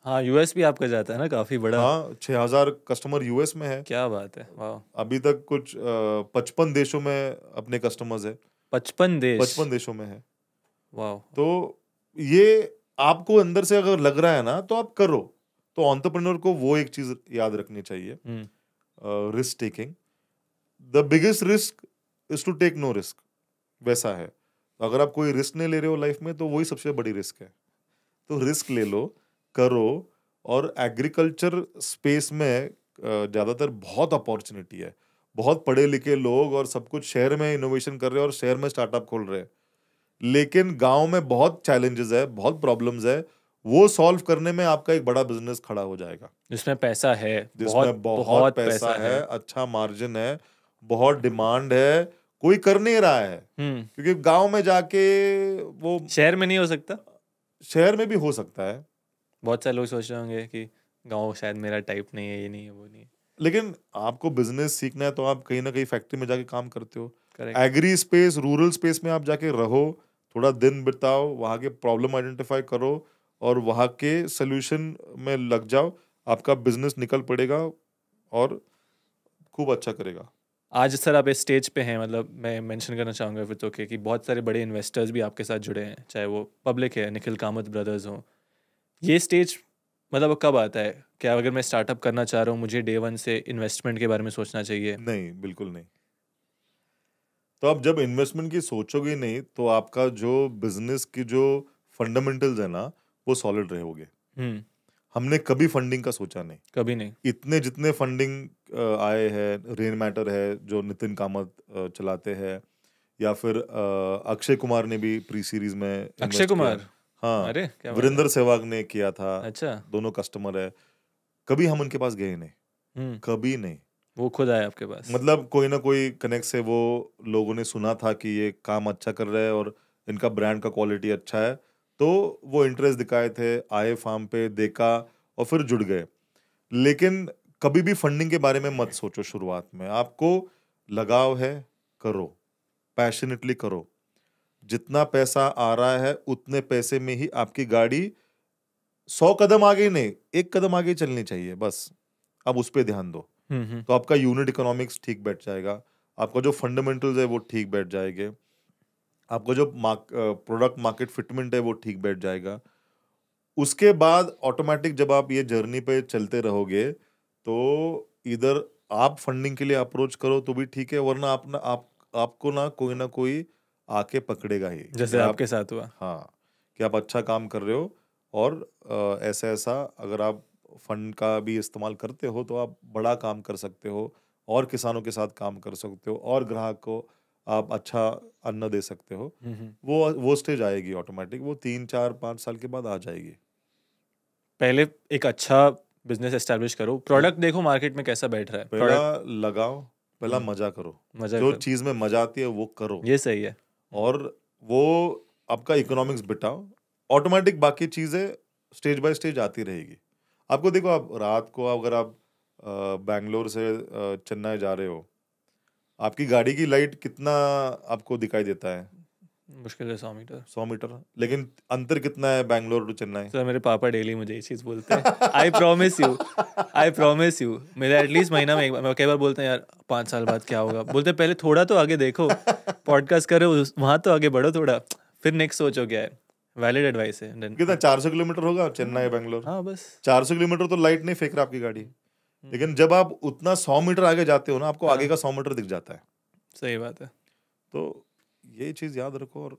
हाँ, यूएस भी आपका जाता है ना, काफी बड़ा। हाँ, 6,000 कस्टमर यूएस में है। क्या बात है, वाह। अभी तक कुछ 55 देशों में अपने कस्टमर्स है। 55 देशों में है। वाह। तो ये आपको अंदर से अगर लग रहा है ना तो आप करो। तो एंटरप्रेन्योर को वो एक चीज याद रखनी चाहिए, risk taking. The biggest risk is to take no risk, वैसा है। अगर आप कोई रिस्क नहीं ले रहे हो लाइफ में तो वही सबसे बड़ी रिस्क है। तो रिस्क ले लो, करो। और एग्रीकल्चर स्पेस में ज्यादातर बहुत अपॉर्चुनिटी है। बहुत पढ़े लिखे लोग और सब कुछ शहर में इनोवेशन कर रहे हैं और शहर में स्टार्टअप खोल रहे हैं, लेकिन गांव में बहुत चैलेंजेस है, बहुत प्रॉब्लम्स है। वो सॉल्व करने में आपका एक बड़ा बिजनेस खड़ा हो जाएगा, जिसमें पैसा है, जिसमें बहुत पैसा है, अच्छा मार्जिन है, बहुत डिमांड है, कोई कर नहीं रहा है। क्योंकि गांव में जाके वो शहर में नहीं हो सकता, शहर में भी हो सकता है। बहुत सारे लोग सोच रहे होंगे कि गांव शायद मेरा टाइप नहीं है, ये नहीं है, वो नहीं है। लेकिन आपको बिजनेस सीखना है तो आप कहीं ना कहीं फैक्ट्री में जाके काम करते हो। Correct. Agri space, rural space में आप जाके रहो, थोड़ा दिन बिताओ, वहाँ के प्रॉब्लम आइडेंटिफाई करो और वहाँ के सोल्यूशन में लग जाओ। आपका बिजनेस निकल पड़ेगा और खूब अच्छा करेगा। आज सर आप इस स्टेज पे हैं, मतलब मैं मेंशन करना चाहूँगा फिर तो कि बहुत सारे बड़े इन्वेस्टर्स भी आपके साथ जुड़े हैं, चाहे वो पब्लिक है, निखिल कामत ब्रदर्स हों। ये स्टेज मतलब कब आता है? क्या अगर मैं स्टार्टअप करना चाह रहा हूँ, मुझे डे वन से इन्वेस्टमेंट के बारे में सोचना चाहिए? नहीं, बिल्कुल नहीं। तो आप जब इन्वेस्टमेंट की सोचोगे नहीं तो आपका जो बिजनेस की जो फंडामेंटल्स है ना वो सॉलिड रहोगे। हमने कभी फंडिंग का सोचा नहीं, कभी नहीं। इतने जितने फंडिंग आए हैं, रेन मैटर है जो नितिन कामत चलाते हैं, या फिर अक्षय कुमार ने भी प्री सीरीज में अक्षय इन्वेस्ट कुमार? किया। हाँ, अरे क्या बात है। वीरेंद्र सहवाग ने किया था। अच्छा। दोनों कस्टमर है। कभी हम उनके पास गए नहीं, कभी नहीं। वो खुद आए आपके पास? मतलब कोई ना कोई कनेक्ट से वो लोगों ने सुना था कि ये काम अच्छा कर रहा है और इनका ब्रांड का क्वालिटी अच्छा है, तो वो इंटरेस्ट दिखाए थे, आए फार्म पे, देखा और फिर जुड़ गए। लेकिन कभी भी फंडिंग के बारे में मत सोचो शुरुआत में। आपको लगाव है, करो, पैशनेटली करो। जितना पैसा आ रहा है उतने पैसे में ही आपकी गाड़ी 100 कदम आगे नहीं, 1 कदम आगे चलनी चाहिए बस। अब उस पर ध्यान दो तो आपका यूनिट इकोनॉमिक्स ठीक बैठ जाएगा, आपका जो फंडामेंटल्स है वो ठीक बैठ जाएंगे, आपका जो प्रोडक्ट मार्केट फिटमेंट है वो ठीक बैठ जाएगा। उसके बाद ऑटोमेटिक जब आप ये जर्नी पे चलते रहोगे तो इधर आप फंडिंग के लिए अप्रोच करो तो भी ठीक है, वरना आपको ना कोई आके पकड़ेगा ही, जैसे आपके साथ हुआ। हाँ, कि आप अच्छा काम कर रहे हो और ऐसा अगर आप फंड का भी इस्तेमाल करते हो तो आप बड़ा काम कर सकते हो और किसानों के साथ काम कर सकते हो और ग्राहक को आप अच्छा अन्न दे सकते हो। वो स्टेज आएगी ऑटोमेटिक, वो 3 4 5 साल के बाद आ जाएगी। पहले एक अच्छा बिजनेस एस्टेब्लिश करो, प्रोडक्ट देखो मार्केट में कैसा बैठ रहा है, पहला लगाओ, पहला मजा करो, जो चीज में मजा आती है वो करो, ये सही है। और वो आपका इकोनॉमिक्स बिटाओ, ऑटोमेटिक बाकी चीजें स्टेज बाय स्टेज आती रहेगी। आपको देखो, आप रात को अगर आप बैंगलोर से चेन्नई जा रहे हो, आपकी गाड़ी की लाइट कितना आपको दिखाई देता है? मुश्किल है 100 मीटर। 100 मीटर, लेकिन अंतर कितना है बैंगलोर टू चेन्नई? सर मेरे पापा डेली मुझे ये चीज़ बोलते हैं। आई प्रॉमिस यू मेरा एटलीस्ट महीना में एक बार, कई बार बोलते हैं यार 5 साल बाद क्या होगा, बोलते हैं पहले थोड़ा तो आगे देखो, पॉडकास्ट करो वहाँ तो आगे बढ़ो थोड़ा, फिर नेक्स्ट सोचो क्या है। वैलिड एडवाइस है। कितना 400 किलोमीटर होगा चेन्नई बैंगलोर? हाँ बस 400 किलोमीटर तो लाइट नहीं फेंक रहा आपकी गाड़ी, लेकिन जब आप उतना 100 मीटर आगे जाते हो ना, आपको आगे का 100 मीटर दिख जाता है। सही बात है। तो ये चीज़ याद रखो। और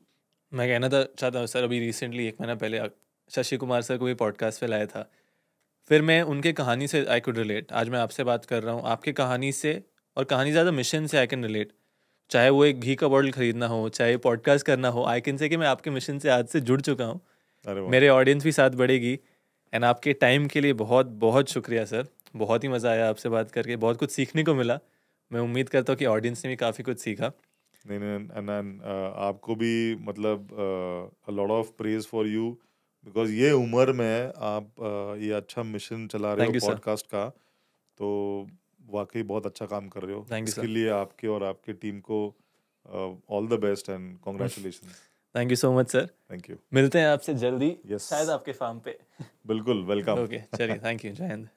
मैं कहना चाहता हूँ सर, अभी रिसेंटली 1 महीना पहले शशि कुमार सर को भी पॉडकास्ट पे लाया था, फिर मैं उनके कहानी से आई कुड रिलेट। आज मैं आपसे बात कर रहा हूँ आपके कहानी से, और कहानी ज़्यादा मिशन से आई कैन रिलेट। चाहे वो एक घी का बॉटल खरीदना हो, चाहे पॉडकास्ट करना हो, आई कैन से कि मैं आपके मिशन से आज से जुड़ चुका हूँ। अरे वाह, मेरे ऑडियंस भी साथ बढ़ेगी। एंड आपके टाइम के लिए बहुत बहुत शुक्रिया सर। बहुत ही मज़ा आया आपसे बात करके, बहुत कुछ सीखने को मिला। मैं उम्मीद करता हूँ कि ऑडियंस ने भी काफ़ी कुछ सीखा। नहीं नहीं, एंड आपको भी मतलब a lot of praise for you, because ये उम्र में आप ये अच्छा मिशन चला रहे हो थैंक यू सर। पॉडकास्ट का, तो वाकई बहुत अच्छा काम कर रहे हो। थैंक यू इसके सर। लिए आपके और आपके टीम को all the best and congratulation. Thank you so much sir. Thank you. मिलते हैं आपसे जल्दी, यस, शायद आपके फार्म पे। बिल्कुल वेलकम। ओके चलिए, थैंक यू, जय हिंद।